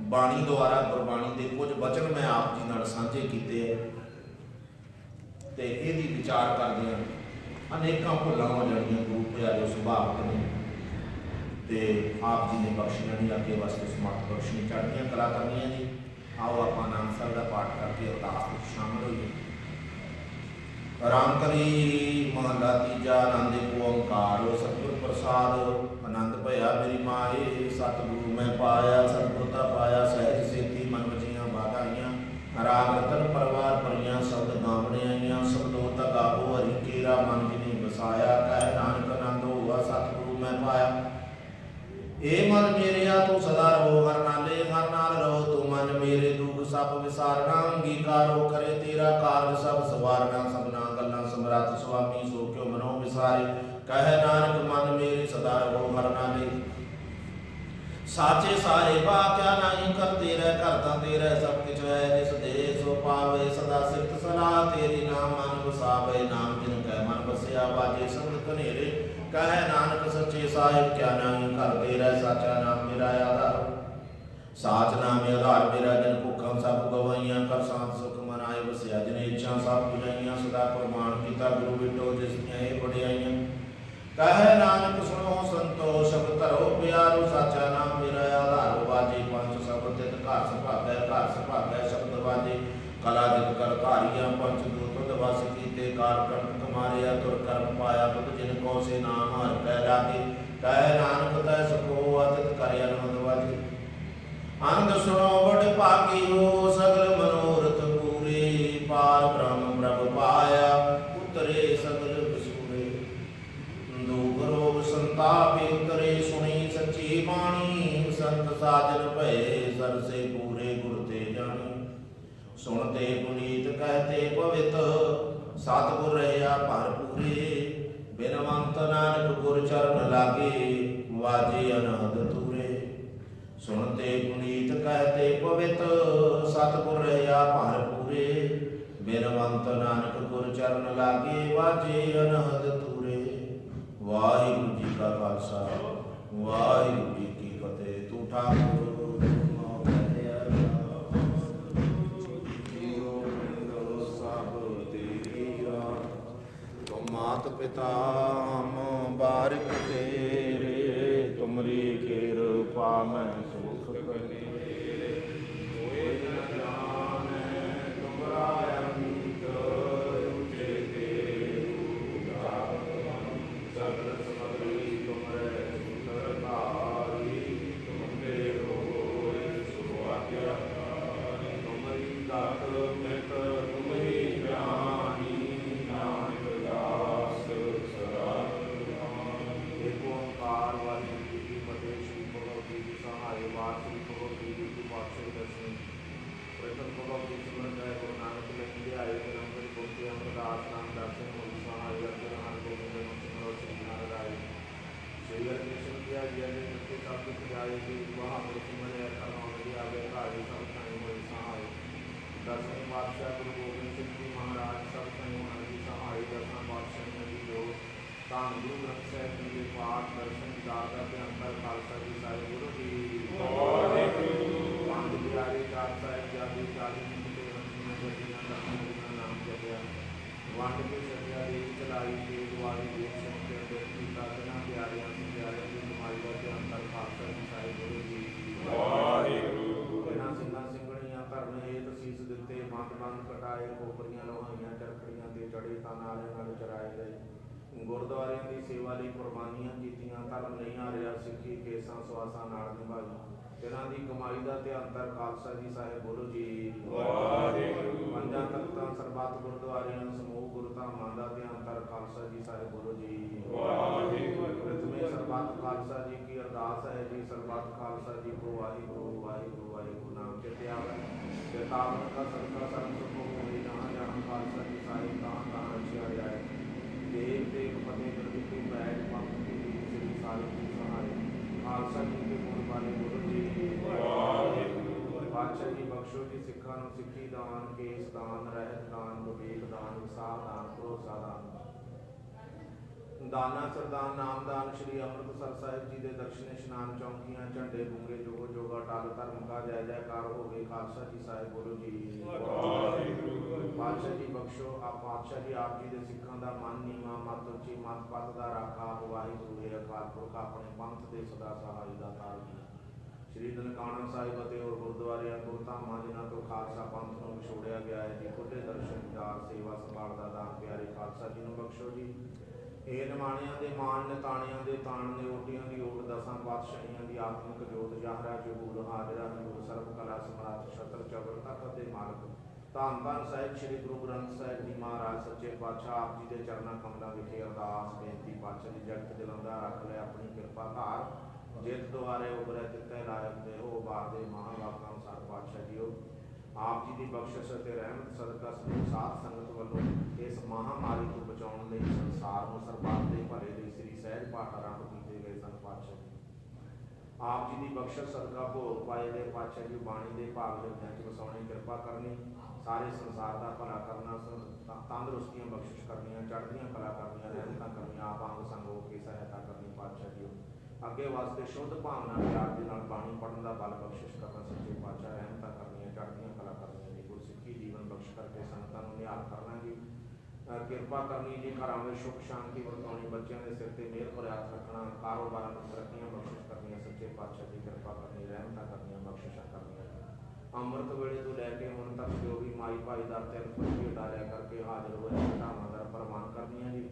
[SPEAKER 1] ਬਾਣੀ ਦੁਆਰਾ ਗੁਰਬਾਣੀ ਦੇ ਕੁਝ ਬਚਨ ਮੈਂ ਆਪ ਜੀ ਨਾਲ ਸਾਂਝੇ ਕੀਤੇ ਹੈ ਤੇ ਇਹਦੀ ਵਿਚਾਰ ਕਰਦੇ ਹਾਂ ਅਨੇਕਾਂ ਭੁੱਲਾਂ ਹੋ ਜਾਣਗੀਆਂ ਗੁਰੂ ਪਿਆਰਿਓ, ਸੁਭਾਵਿਕ ਨੇ ਤੇ ਆਪ ਜੀ ਨੇ ਬਖਸ਼ੀਆਂ ਨਹੀਂ, ਅੱਗੇ ਵਾਸਤੇ ਸਮਰਥ ਬਖਸ਼ਣੀ, ਚੜ੍ਹਦੀਆਂ ਕਲਾ ਕਰਨੀਆਂ ਜੀ। ਆਓ ਆਪਾਂ ਨਾਮ ਸਾਹਿਬ ਦਾ ਪਾਠ ਕਰਕੇ ਅਰਦਾਸ ਵਿੱਚ ਸ਼ਾਮਲ ਹੋਈਏ। ਰਾਮ ਕਰੀ ਮਹਲਾ ਤੀਜਾ, ਆਨੰਦ ਓੰਕਾਰ ਸਤਿਗੁਰ ਪ੍ਰਸਾਦ। ਆਨੰਦ ਭਇਆ ਮੇਰੀ ਮਾਏ, ਸਤਿਗੁਰੂ ਮੈਂ ਪਾਇਆ, ਸਤਿਗੁਰ ਤਾ ਪਾਇਆ ਸਹਿਜ ਸੇਤੀ, ਮਨ ਵਜੀਆਂ ਬਾਧਾਈਆਂ। ਰਾਗ ਰਤਨ ਪਰਵਾਰ ਭਰੀਆਂ, ਸ਼ਬਦ ਗਾਵਣੇ ਆਈਆਂ। ਸਬਦੋ ਤਾ ਗਾਵੋ ਹਰਿ ਕੇਰਾ, ਮਨ ਜਿਨੇ ਵਸਾਇਆ। ਕਹਿ ਨਾਨਕ ਆਨੰਦ ਹੋਆ ਸਤਿਗੁਰੂ ਮੈਂ ਪਾਇਆ। ਏ ਮਨ ਮੇਰਿਆ ਤੂੰ ਸਦਾ ਰਹੋ ਹਰ ਨਾਲੇ, ਹਰ ਨਾਲ ਰਹੋ ਤੂੰ ਮਨ ਮੇਰੇ। ਦੁਖ ਸਭ ਵਿਸਾਰਨਾ ਅੰਗੀਕਾਰੋ, ਕਰੇ ਤੇਰਾ ਕਾਰਜ ਸਭ ਸਵਾਰਨਾ। ਸਭਨਾ ਗੱਲਾਂ ਸਮਰੱਥ ਸੁਆਮੀ, ਸੋ ਕਿਉ ਮਨੋ ਵਿਸਾਰੇ। ਕਹਿ ਨਾਨਕ ਮਨ ਮੇਰੇ ਸਦਾ ਰਹੋ ਹਰ ਨਾਲੇ। ਸਾਚੇ ਸਾਰੇ ਬਾਕਿਆ ਨਹੀਂ ਕਰ ਤੇਰਾ, ਕਰਤਾ ਤੇਰਾ ਸਭ ਕਿਛ ਹੈ। ਜਿਸ ਦੇ ਸੋ ਪਾਵੇ ਸਦਾ ਸਿਫਤ ਸਲਾਹ ਤੇਰੀ। ਨਾਮ ਮਨ ਵਸਾਵੇ, ਨਾਮ ਜਿਨ ਕੈ ਮਨ ਵਸਿਆ। ਬਾਜੇ ਸੰਤ ਕਨੇਰੇ, ਕਹਿ ਨਾਨਕ ਸੱਚੇ ਸਾਹਿਬ ਕਿਆ ਨਹੀਂ ਕਰ ਤੇਰਾ। ਸਾਚਾ ਨਾਮ ਮੇਰਾ ਆਧਾਰ, ਸਾਚ ਨਾਮ ਆਧਾਰ ਮੇਰਾ। ਜਨ ਭੁੱਖਾਂ ਸਭ ਗਵਾਈਆਂ, ਕਰ ਸਾਥ ਸੁਖ ਮਨ ਆਏ ਵਸਿਆ। ਜਿਨ ਇੱਛਾ ਸਭ ਪੁਜਾਈਆਂ, ਸਦਾ ਪ੍ਰਮਾਣ ਕੀਤਾ ਗੁਰੂ ਵਿਟੋ ਜਿਸ ਦੀਆਂ ਇਹ ਵਡਿਆਈਆਂ। ਕਹਿ ਨਾਨਕ ਸੁਣੋ ਸੰਤੋ, ਸ਼ਬਦ ਧਰੋ ਪਿਆਰੋ। ਸਾਚਾ ਨਾਮ ਮੇਰਾ ਆਧਾਰ, ਬਾਜੇ ਪੰਜ ਸ਼ਬਦ ਤਿਤ ਘਰ ਸੁਭਾਗੈ। ਘਰ ਸੁਭਾਗੈ ਸ਼ਬਦ ਬਾਜੇ, ਕਲਾ ਜਿਤ ਕਰ ਧਾਰੀਆਂ। ਪੰਜ ਦੂਤ ਵਸ ਕੀਤੇ, ਕਾਰ ਕੰਟ ਮਾਰਿਆ। ਤੁਰ ਕਰਮ ਪਾਇਆ ਤੁਧ ਜਿਨ ਕੋ ਸੇ ਨਾਮ ਹਰਿ ਕੈ ਲਾਗੇ। ਕਹਿ ਨਾਨਕ ਤੈ ਸੁਖੋ ਅਤਿਤ ਕਰਿ ਅਨੰਦ ਵਾਜੇ। ਅੰਗ ਸੁਣੋ ਬੜ ਭਾਗੀ ਹੋ, ਸਗਲ ਮਨੋਰਥ ਪੂਰੇ। ਪਾਰ ਬ੍ਰਹਮ ਪ੍ਰਭ ਪਾਇਆ, ਉਤਰੇ ਸਗਲ ਵਿਸੂਰੇ। ਦੁਖ ਰੋਗ ਸੰਤਾਪੇ ਉਤਰੇ, ਸੁਣੀ ਸੱਚੀ ਬਾਣੀ। ਸੰਤ ਸਾਜਨ ਭਏ, ਸਰਸੇ ਪੂਰੇ ਗੁਰ ਤੇ ਜਾਣੀ। ਸੁਣਤੇ ਪੁਨੀਤ ਕਹਤੇ ਪਵਿੱਤ, ਸਤਿਗੁਰ ਰਹਿਆ ਭਰਪੂਰੇ। ਬਿਨਵੰਤ ਨਾਨਕ ਗੁਰ ਚਰਨ ਲਾਗੇ, ਵਾਜੇ ਅਨਹਦ ਤੂਰੇ। ਸੁਣਤੇ ਪੁਨੀਤ ਕਹਤੇ ਪਵਿੱਤ, ਸਤਿਗੁਰ ਰਹਿਆ ਭਰਪੂਰੇ। ਬਿਨਵੰਤ ਨਾਨਕ ਗੁਰ ਚਰਨ ਲਾਗੇ, ਵਾਜੇ ਅਨਹਦ ਤੂਰੇ। ਵਾਹਿਗੁਰੂ ਜੀ ਕਾ ਖਾਲਸਾ, ਵਾਹਿਗੁਰੂ ਜੀ ਕੀ ਫਤਿਹ। ਤੂੰ ਠਾਕੁਰ ਮਾਤ ਪਿਤਾ ਹਮ ਬਾਰਿਕ ਤੇਰੇ। ਤੁਮਰੀ ਕਿਰਪਾ ਮੈਂ ਸੁਖ ਕਰੇ। ਹੋਏ ਨ ਜਾਣੈ ਤੁਮਰਾ ਅੰਤ, ਉਚੇ ਤੇਰੂ ਦਾਤਨ। ਸਗਲ ਸਮਗਰੀ ਤੁਮਰੇ ਸੁੰਦਰ ਧਾਰੀ। ਤੁਮਰੇ ਹੋਏ ਸੁ ਆਗਿਆਕਾਰੀ। ਤੁਮਰੀ ਦਾਤ ਮਿਤ ਤੁਮਰੀ ਗਿਆਨੀ। ਨਾਨਕ ਦਾਸ ਸਦਾ ਏਕ ਓੰਕਾਰ ਵਾਹਿਗੁਰੂ ਜੀ ਕੀ ਫਤਿਹ। ਸ਼੍ਰੀ ਭਗਵਤ ਜੀ ਦੀ ਸਹਾਇ ਬਾਤ ਸ੍ਰੀ ਭਗਵਤ ਜੀ ਦੀ ਪਾਤਸ਼ਾਹੀ ਦਰਸ਼ਨ ਪ੍ਰਥਮ ਭਗਵਤ ਜੀ ਸਿਮਰਨ ਜੈ ਗੁਰੂ ਨਾਨਕ ਲਹਿੰਦੇ ਆਏ। ਨੰਬਰ ਗੋਪੀ ਅਮਰਦਾਸ ਨਾਮ ਦਰਸ਼ਨ ਹੋਈ ਸਹਾਇ। ਅਰਜਨ ਹਰ ਗੋਬਿੰਦ ਨੂੰ ਸਿਮਰੋ ਸ੍ਰੀ ਨਾਨਕ ਆਏ। ਸ੍ਰੀ ਹਰਿ ਕ੍ਰਿਸ਼ਨ ਕੀ ਆਗਿਆ ਜੀ ਨਿੱਤੇ ਸਭ ਕੁਛ ਜਾਏ ਜੀ। ਬਹਾਦਰ ਸਿਮਰਿਆ ਕਰਨਾਉ ਜੀ ਆਵੇ ਘਾੜੀ। ਸਭ ਥਾਈ ਹੋਈ ਸਹਾਇ। ਦਸਵੇਂ ਪਾਤਸ਼ਾਹ ਗੁਰੂ ਗੋਬਿੰਦ ਸਿੰਘ ਜੀ ਮਹਾਰਾਜ ਸਭ ਥਾਈ ਹੋਣ ਦੀ ਸਹਾਇ। ਦਸਾਂ ਪਾਤਸ਼ਾਹੀਆਂ ਦੀ ਜੋ ਧੰਨ ਗੁਰੂ ਗ੍ਰੰਥ ਸਾਹਿਬ ਜੀ ਦੇ ਪਾਠ ਦਰਸ਼ਨ ਦਾਤਾ ਤੇ ਅੰਤਰ ਖਾਲਸਾ ਜੀ ਸਾਹਿਬ ਗੁਰੂ ਜੀ ਕਟਾਏ, ਕੋਪਰੀਆਂ ਲੋਹਾਈਆਂ ਚਰਖੜੀਆਂ ਤੇ ਚੜੇ, ਤਾਂ ਨਾਲੇ ਨਾਲ ਚਰਾਏ ਗਏ। ਗੁਰਦੁਆਰਿਆਂ ਦੀ ਸੇਵਾ ਲਈ ਕੁਰਬਾਨੀਆਂ ਕੀਤੀਆਂ, ਧਰਮ ਨਹੀਂ ਹਾਰਿਆ, ਸਿੱਖੀ ਕੇਸਾਂ ਸਵਾਸਾਂ ਨਾਲ ਨਿਭਾਈ। ਇਹਨਾਂ ਦੀ ਕਮਾਈ ਦਾ ਧਿਆਨ ਧਰ ਖਾਲਸਾ ਜੀ ਸਾਹਿਬ ਬੋਲੋ ਜੀ ਵਾਹਿਗੁਰੂ। ਪੰਜਾਂ ਤਖਤਾਂ ਸਰਬੱਤ ਗੁਰਦੁਆਰਿਆਂ ਸਮੂਹ ਗੁਰਧਾਮਾਂ ਦਾ ਧਿਆਨ ਧਰ ਖਾਲਸਾ ਜੀ ਸਾਹਿਬ ਬੋਲੋ ਜੀ ਵਾਹਿਗੁਰੂ। ਪ੍ਰਥਮੇ ਸਰਬੱਤ ਖਾਲਸਾ ਜੀ ਕੀ ਅਰਦਾਸ ਹੈ ਜੀ, ਸਰਬੱਤ ਖਾਲਸਾ ਜੀ ਕੋ ਵਾਹਿਗੁਰੂ ਵਾਹਿਗੁਰੂ ਵਾਹਿਗੁਰੂ ਨਾਮ ਚਿਤੇ ਆਵੇ। ਤੇ ਤਾਵਨ ਦਾ ਸਦਕਾ ਸਰਬ ਸੁਖ ਹੋਵੇ, ਜਹਾਂ ਜਹਾਂ ਖਾਲਸਾ ਜੀ ਸਾਹਿਬ ਤਹਾਂ ਤਹਾਂ ਰਖਿਆ ਜਾਏ। ਦੇਵ ਦੇਵ ਫਤਿਹ ਗੁਰੂ ਕੀ ਪੈਜ ਪੰਥ की श्री सारी की सहाय। खालसा जी के गुण वाले गुरु जी पातशाह जी बख्शो जी सिखा नूं सिक्खी दान, केस दान, रहत दान, विवेक दान, विसाह दान, भरोसा दान, दाना सरदान, नामदान। श्री अमृतसर साहिब जी के दर्शन इशनान, चौंकियां, झंडे बूंगे, जोगो जोगा टल धर्म का जय जयकार होवे। खालसा जी साहिब बोलो जी पातशाह जी बख्शो। आप पातशाह जी आप जी के सिखां दा मन नीवा, मत उची, मत पत दा राखा। वाहिगुरू है अकाल पुरख अपने पंथ के सदा सहाय दा तार। श्री ननकाना साहिब ਅਤੇ ਹੋਰ ਗੁਰਦੁਆਰਿਆਂ ਗੁਰਧਾਮਾਂ ਜਿਨ੍ਹਾਂ ਤੋਂ ਖਾਲਸਾ ਪੰਥ ਨੂੰ ਵਿਛੋੜਿਆ ਗਿਆ ਹੈ ਜੀ, ਖੁੱਲੇ ਦਰਸ਼ਨ ਦਿਦਾਰ ਸੇਵਾ ਸੰਭਾਲ ਦਾ ਦਾਨ ਪਿਆਰੇ ਖਾਲਸਾ ਜੀ ਨੂੰ ਬਖਸ਼ੋ ਜੀ। ਇਹ ਨਿਮਾਣਿਆਂ ਦੇ ਮਾਣ, ਨਿਤਾਣਿਆਂ ਦੇ ਤਾਣ, ਨੇ ਓਟੀਆਂ ਦੀ ਓਟ, ਦਸਾਂ ਪਾਤਸ਼ਾਹੀਆਂ ਦੀ ਆਤਮਿਕ ਜੋਤ, ਜਾਹਰਾ ਜਬੂਲ ਹਾਜ਼ਰਾ ਹਜ਼ੂਰ, ਸਰਬ ਕਲਾ ਸਮਰਾਟ, ਛਤਰ ਚਬਰ ਤਖਤ ਦੇ ਮਾਲਕ ਧੰਨ ਧੰਨ ਸਾਹਿਬ ਸ੍ਰੀ ਗੁਰੂ ਗ੍ਰੰਥ ਸਾਹਿਬ ਜੀ ਮਹਾਰਾਜ ਸੱਚੇ ਪਾਤਸ਼ਾਹ ਆਪ ਜੀ ਦੇ ਚਰਨਾਂ ਕਮਲਾਂ ਵਿਖੇ ਅਰਦਾਸ ਬੇਨਤੀ। ਪਾਤਸ਼ਾਹ ਜੀ ਜਗਤ ਜਲੰਦਾ ਰੱਖ ਲੈ ਆਪਣੀ ਕਿਰਪਾ ਧਾਰ, ਜਿਤ ਦੁਆਰੇ ਉਬਰੇ ਤਿੱਤੇ ਲਾਇਕ ਦੇ ਹੋ ਬਾਰ ਦੇ ਮਹਾਂਵਾਕਾਂ ਅਨੁਸਾਰ। ਪਾਤਸ਼ਾਹ ਜੀਓ ਆਪ ਜੀ ਦੀ ਬਖਸ਼ਿਸ਼ ਅਤੇ ਰਹਿਮਤ ਸਦਕਾ ਸਮੂਹ ਸਾਧ ਸੰਗਤ ਵੱਲੋਂ ਇਸ ਮਹਾਮਾਰੀ ਤੋਂ ਬਚਾਉਣ ਲਈ, ਸੰਸਾਰ ਨੂੰ ਸਰਬੱਤ ਦੇ ਭਲੇ ਲਈ ਸ੍ਰੀ ਸਹਿਜ ਪਾਠ ਆਰੰਭ ਕੀਤੇ ਗਏ ਸਨ। ਪਾਤਸ਼ਾਹ ਜੀ ਆਪ ਜੀ ਦੀ ਬਖਸ਼ਿਸ਼ ਸਦਕਾ ਭੋਗ ਪਾਏ ਗਏ। ਪਾਤਸ਼ਾਹ ਜੀ ਬਾਣੀ ਦੇ ਭਾਗ ਦੇ ਵਿੱਚ ਵਸਾਉਣੀ ਕਿਰਪਾ ਕਰਨੀ, ਸਾਰੇ ਸੰਸਾਰ ਦਾ ਭਲਾ ਕਰਨਾ, ਤੰਦਰੁਸਤੀਆਂ ਬਖਸ਼ਿਸ਼ ਕਰਨੀਆਂ, ਚੜ੍ਹਦੀਆਂ ਕਲਾ ਕਰਨੀਆਂ, ਰਹਿਮਤਾਂ ਕਰਨੀਆਂ, ਆਪ ਅੰਗ ਸੰਗ ਹੋ ਕੇ ਸਹਾਇਤਾ ਕਰਨੀ। ਪਾਤਸ਼ਾਹ ਜੀ ਅੱਗੇ ਵਾਸਤੇ ਸ਼ੁੱਧ ਭਾਵਨਾ ਪਿਆਰ ਦੇ ਨਾਲ ਬਾਣੀ ਪੜ੍ਹਨ ਦਾ ਬਲ ਬਖਸ਼ਿਸ਼ ਕਰਨਾ। ਸੱਚੇ ਪਾਤਸ਼ਾਹ ਰਹਿਮਤਾਂ ਕਰਨੀਆਂ, ਚੜ੍ਹਦੀਆਂ ਕਲਾ ਕਰਨੀਆਂ ਜੀ। ਗੁਰਸਿੱਖੀ ਜੀਵਨ ਬਖਸ਼ ਕਰਕੇ ਸੰਗਤਾਂ ਨੂੰ ਨਿਹਾਲ ਕਰਨਾ ਜੀ। ਕਿਰਪਾ ਕਰਨੀ ਜੀ, ਘਰਾਂ ਵਿੱਚ ਸੁੱਖ ਸ਼ਾਂਤੀ ਵਰਤਾਉਣੀ, ਬੱਚਿਆਂ ਦੇ ਸਿਰ ਤੇ ਮਿਹਰ ਭਰਿਆ ਹੱਥ ਰੱਖਣਾ, ਕਾਰੋਬਾਰਾਂ ਨੂੰ ਤਰੱਕੀਆਂ ਬਖਸ਼ਿਸ਼ ਕਰਨੀਆਂ। ਸੱਚੇ ਪਾਤਸ਼ਾਹ ਦੀ ਕਿਰਪਾ ਕਰਨੀ, ਰਹਿਮਤਾਂ ਕਰਨੀਆਂ, ਬਖਸ਼ਿਸ਼ਾਂ ਕਰਨੀਆਂ। ਅੰਮ੍ਰਿਤ ਵੇਲੇ ਤੋਂ ਲੈ ਕੇ ਹੁਣ ਤੱਕ ਜੋ ਵੀ ਮਾਈ ਭਾਈ ਦਰ ਤਿੰਨ ਖੁਸ਼ੀ ਉਡਾਰਿਆ ਕਰਕੇ ਹਾਜ਼ਰ ਹੋਏ ਘਟਾਵਾਂ ਦਾ ਪ੍ਰਮਾਣ ਕਰਨੀਆਂ ਜੀ।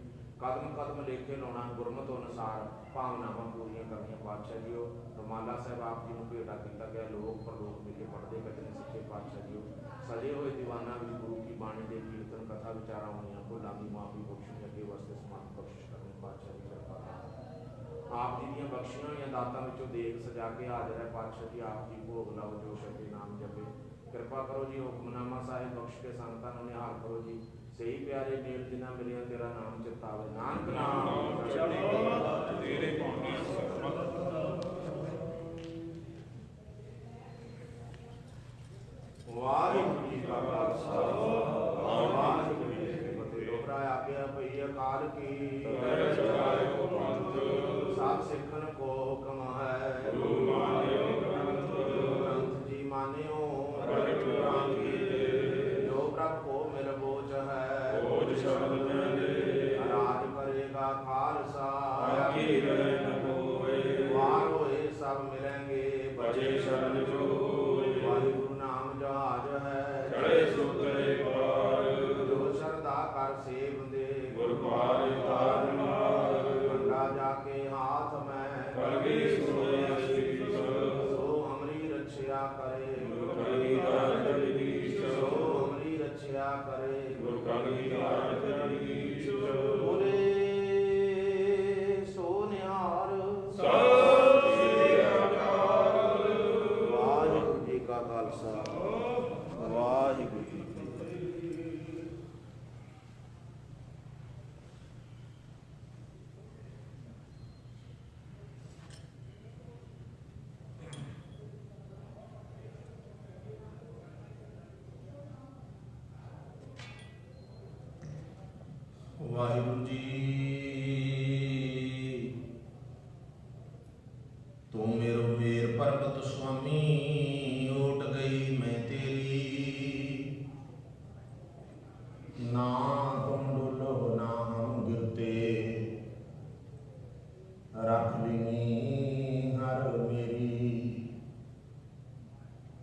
[SPEAKER 1] ਕਦਮ ਕਦਮ ਲੇਖੇ ਲਾਉਣਾ, ਗੁਰਮਤ ਅਨੁਸਾਰ ਭਾਵਨਾਵਾਂ ਪੂਰੀਆਂ ਕਰਨੀਆਂ। ਪਾਤਸ਼ਾਹ ਜੀ ਰੁਮਾਲਾ ਸਾਹਿਬ ਆਪ ਜੀ ਨੂੰ ਭੇਟਾ ਕੀਤਾ ਗਿਆ, ਲੋਕ ਪਰਲੋਕ ਵਿਖੇ ਪੜ੍ਹਦੇ ਕੱਢਣੇ। ਸੱਚੇ ਪਾਤਸ਼ਾਹ ਜੀ ਸਜੇ ਹੋਏ ਦੀਵਾਨਾਂ ਵਿੱਚ ਗੁਰੂ ਕੀ ਬਾਣੀ ਦੇ ਕੀਰਤਨ ਕਥਾ ਵਿਚਾਰਾਂ ਹੋਈਆਂ, ਭੁੱਲਾਂ ਦੀ ਮਾਫੀ ਬਖਸ਼ਣੀ, ਅੱਗੇ ਵਾਸਤੇ ਸਮਾਨ ਬਖਸ਼ਿਸ਼ ਕਰਨੀ। ਪਾਤਸ਼ਾਹ ਜੀ ਕਿਰਪਾ ਆਪ ਜੀ ਦੀਆਂ ਬਖਸ਼ੀਆਂ ਹੋਈਆਂ ਦਾਤਾਂ ਵਿੱਚੋਂ ਦੇਗ ਸਜਾ ਕੇ ਹਾਜ਼ਰ ਹੈ। ਪਾਤਸ਼ਾਹ ਜੀ ਆਪ ਜੀ ਭੋਗ ਲਾਓ, ਜੋ ਸ਼ਬਦ ਨਾਮ ਜਪੇ। ਕਿਰਪਾ ਕਰੋ ਜੀ, ਹੁਕਮਨਾਮਾ ਸਾਹਿਬ ਬਖਸ਼ ਕੇ ਸੰਗਤਾਂ ਨੂੰ ਨਿਹਾਲ ਕਰੋ ਜੀ। ਸਹੀ ਪਿਆਰੇ ਮੇਲ ਜਿਨ੍ਹਾਂ ਮਿਲਿਆ ਤੇਰਾ ਨਾਮ ਚਿਤਾਵੇ, ਨਾਨਕ ਨਾਮ ਤੇਰੇ ਭਾਣੇ ਵਾਹਿਗੁਰੂ ਜੀ ਕਾ ਖਾਲਸਾ ਵਾਹਿਗੁਰੂ ਜੀ ਕੀ ਫਤਿਹ। ਦੋਹਰਾ ਆਗਿਆ ਭਈ ਅਕਾਲ ਕੀ ਸਭ ਸਿੱਖਣ ਕੋ ਹੁਕਮ ਹੈ, ਗੁਰੂ ਮਾਨਿਓ ਗ੍ਰੰਥ ਜੀ ਮਾਨਿਓ ਪ੍ਰਗਟ ਰਾਮ ਕੀ। ਜੋ ਪ੍ਰਭ ਕੋ ਮਿਲ ਬੋਝ ਹੈ, ਬੋਝ ਸ਼ਬਦ ਮੈਂ ਦੇ, ਰਾਜ ਕਰੇਗਾ ਖਾਲਸਾ ਆਕੀ ਰਹਿ ਨ ਕੋਇ। ਵਾਰ ਹੋਏ ਸਭ ਮਿਲेंगे, ਬਚੇ ਸ਼ਰਨ ਜੋ ਹੋਏ। ਵਾਹਿਗੁਰੂ ਨਾਮ ਜਹਾਜ ਹੈ, ਚੜੇ ਸੁਤਰੇ ਪਾਰ। ਜੋ ਸ਼ਰਧਾ ਕਰ ਸੇਵ ਦੇ, ਗੁਰ ਪਾਰ ਤਾਰਨ ਹਾਰ। ਕੰਡਾ ਜਾ ਕੇ ਹਾਥ ਮੈਂ, ਕਲਗੀ ਸੋਏ ਅਸੀਸ। ਸੋ ਹਮਰੀ ਰਛਿਆ ਕਰੇ, ਗੁਰ ਕਲਗੀਧਰ ਜਗਦੀਸ਼। ਸੋ ਹਮਰੀ ਰਛਿਆ ਕਰੇ, ਗੁਰ ਕਲਗੀਧਰ ਜਗਦੀਸ਼। ਬੋਲੇ ਸੋ ਨਿਹਾਲ ਸਤਿ ਸ੍ਰੀ ਅਕਾਲ। ਵਾਹਿਗੁਰੂ ਜੀ ਕਾ ਖਾਲਸਾ ਵਾਹਿਗੁਰੂ ਜੀ ਕੀ ਫਤਿਹ। ਵਾਹਿਗੁਰੂ ਜੀ ਤੂੰ ਮੇਰੋ ਮੇਰ ਪਰਬਤ ਸੁਆਮੀ, ਓਟ ਗਈ ਮੈਂ ਤੇਰੀ। ਨਾ ਤੁਮ ਡੋਲੋ ਨਾ ਹਮ ਗਿਰਤੇ, ਰੱਖ ਲਈ ਹਰ ਮੇਰੀ।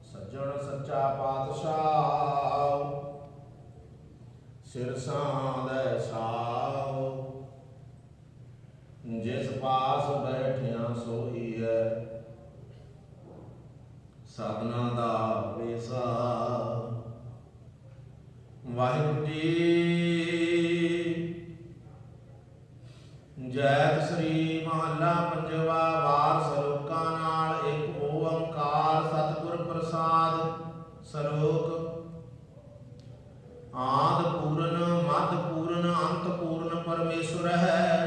[SPEAKER 1] ਸੱਜਣ ਸੱਚਾ ਪਾਤਸ਼ਾਹ ਸਿਰਸਾਂ ਦਾ ਸਾਉ, ਜਿਸ ਪਾਸ ਬੈਠਿਆ ਸੋਈ ਹੈ, ਸਾਧਨਾ ਦਾ ਵੇਸਾ। ਵਾਹਿਗੁਰੂ ਜੀ ਜੈਤ ਸ੍ਰੀ ਮਹੱਲਾ ਪੰਜਵਾ। ਵਾਰ ਸਲੋਕਾਂ ਨਾਲ ਇੱਕ ਓੰਕਾਰ ਸਤਿਗੁਰ ਪ੍ਰਸਾਦ। ਸਲੋਕ ਆਦ ਪੂਰਨ ਮਧ ਪੂਰਨ ਅੰਤ ਪੂਰਨ ਪਰਮੇਸ਼ਵਰ ਹੈ।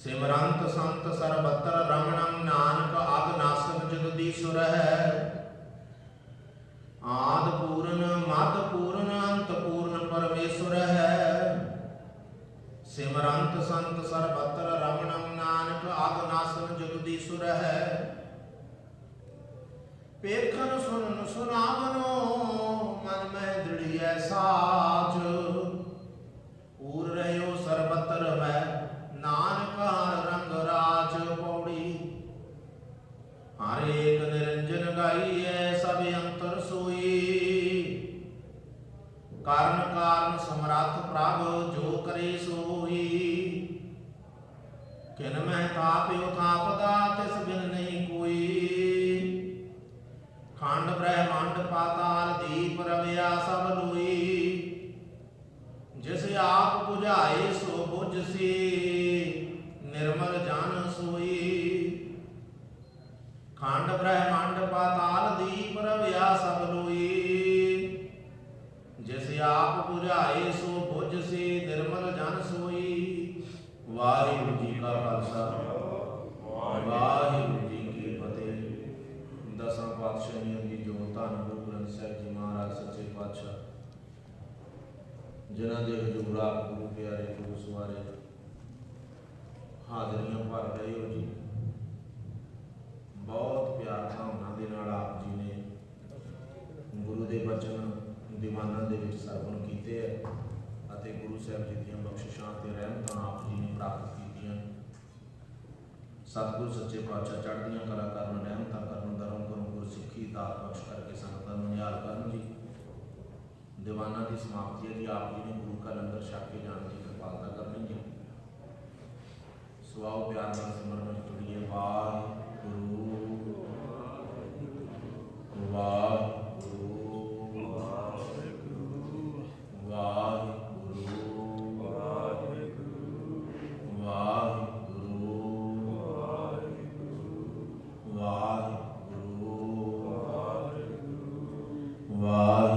[SPEAKER 1] ਸਿਮਰੰਤ ਸੰਤ ਸਰਬੱਤਰ ਰਮਣੰ, ਨਾਨਕ ਅਗ ਨਾਸਕ ਜਗਦੀਸ਼ਵਰ ਹੈ। ਆਦ ਪੂਰਨ ਮਧ ਪੂਰਨ ਅੰਤ ਪੂਰਨ ਪਰਮੇਸ਼ਵਰ ਹੈ। ਸਿਮਰੰਤ ਸੰਤ ਸਰਬੱਤਰ ਰਮਣੰ, ਨਾਨਕ ਅਗ ਨਾਸਕ ਜਗਦੀਸ਼ਵਰ ਹੈ। ਪੇਖਨ ਸੁਨਨ ਸੁਨਾਵਨੋ, ਮਨ ਮਹਿ ਦ੍ਰਿੜੀਐ ਸਾਚ। ਪੂਰ ਰਹਿਓ ਸਰਬੱਤਰ ਮੈਂ, ਨਾਨਕ ਹਰ ਰੰਗ ਰਾਜ। ਪੌੜੀ ਹਰ ਏਕ ਨਿਰੰਜਨ ਗਾਈਐ, ਸਭ ਅੰਤਰ ਸੋਈ। ਕਰਨ ਕਾਰਨ ਸਮਰੱਥ ਪ੍ਰਭ, ਜੋ ਕਰੇ ਸੋਈ। ਕਿਨ ਮਹਿ ਤਾਪਿਓ ਤਾਪਦਾ, ਤਿਸ ਬਿਨ ਨਹੀਂ ਕੋਈ। ਖੰਡ ਬ੍ਰਹਿਮੰਡ ਪਾਤਾਲ, ਦੀਪ ਰਵਿਆ ਸਭ ਲੋਈ। ਜਿਸ ਆਪ ਬੁਝਾਏ ਸੋ ਬੁਝਸੀ, ਨਿਰਮਲ ਜਨ ਸੋਈ। ਖੰਡ ਬ੍ਰਹਿਮੰਡ ਪਾਤਾਲ, ਦੀਪ ਰਵਿਆ ਸਭ ਲੋਈ। ਜਿਸ ਆਪ ਬੁਝਾਏ ਸੋ ਬੁਝਸੀ, ਨਿਰਮਲ ਜਨ ਸੋਈ। ਵਾਹਿਗੁਰੂ ਜੀ ਕਾ ਖਾਲਸਾ, ਵਾਹਿਗੁਰੂ ਜੀ ਕੀ ਫਤਿਹ। ਦਸਾਂ ਪਾਤਸ਼ਾਹੀਆਂ ਦੀ ਜੋ ਧੰਨ ਗੁਰੂ ਗ੍ਰੰਥ ਸਾਹਿਬ ਜੀ ਮਹਾਰਾਜ ਸੱਚੇ ਪਾਤਸ਼ਾਹ, ਜਿਨ੍ਹਾਂ ਦੇ ਹਜ਼ੂਰ ਆਪ ਗੁਰੂ ਪਿਆਰੇ ਗੁਰੂ ਸਵਾਰੇ ਹਾਜ਼ਰੀਆਂ ਭਰ ਰਹੇ ਹੋ ਜੀ। ਬਹੁਤ ਪਿਆਰ ਭਾਵਨਾ ਦੇ ਨਾਲ ਆਪ ਜੀ ਨੇ ਗੁਰੂ ਦੇ ਬਚਨ ਦੀਵਾਨਾਂ ਦੇ ਵਿੱਚ ਸਰਵਣ ਕੀਤੇ ਹੈ ਅਤੇ ਗੁਰੂ ਸਾਹਿਬ ਜੀ ਦੀਆਂ ਬਖਸ਼ਿਸ਼ਾਂ ਤੇ ਰਹਿਮਤਾਂ ਆਪ ਜੀ ਨੇ ਪ੍ਰਾਪਤ ਕੀਤੀਆਂ। ਸਤਿਗੁਰ ਸੱਚੇ ਪਾਤਸ਼ਾਹ ਚੜ੍ਹਦੀਆਂ ਕਲਾ ਕਰਨ, ਰਹਿਮਤਾਂ ਕਰਨ, ਧਰਮ ਗੁਰੂ ਗੁਰਸਿੱਖੀ ਦਾਤ ਬਖਸ਼ ਕਰਕੇ ਸੰਗਤਾਂ ਨੂੰ ਨਿਹਾਲ ਕਰਨ ਜੀ। ਦੀਵਾਨਾਂ ਦੀ ਸਮਾਪਤੀ ਹੈ ਜੀ। ਆਪ ਜੀ ਨੇ ਗੁਰੂ ਕਾ ਲੰਗਰ ਛਕ ਕੇ ਜਾਣ ਦੀ ਕਿਰਪਾਲਤਾ ਕਰਨੀ ਜੀ। ਸੁਆਓ ਪਿਆਰ ਨਾਲ ਸਿਮਰਨ ਵਿੱਚ ਜੁੜੀਏ। ਵਾਹਿਗੁਰੂ ਵਾਹਿਗੁਰੂ ਵਾਹਿਗੁਰੂ ਵਾਹਿਗੁਰੂ ਵਾਹਿਗੁਰੂ ਵਾਹਿਗੁਰੂ ਵਾਹਿਗੁਰੂ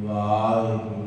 [SPEAKER 1] ਵਾਹਿਗੁਰੂ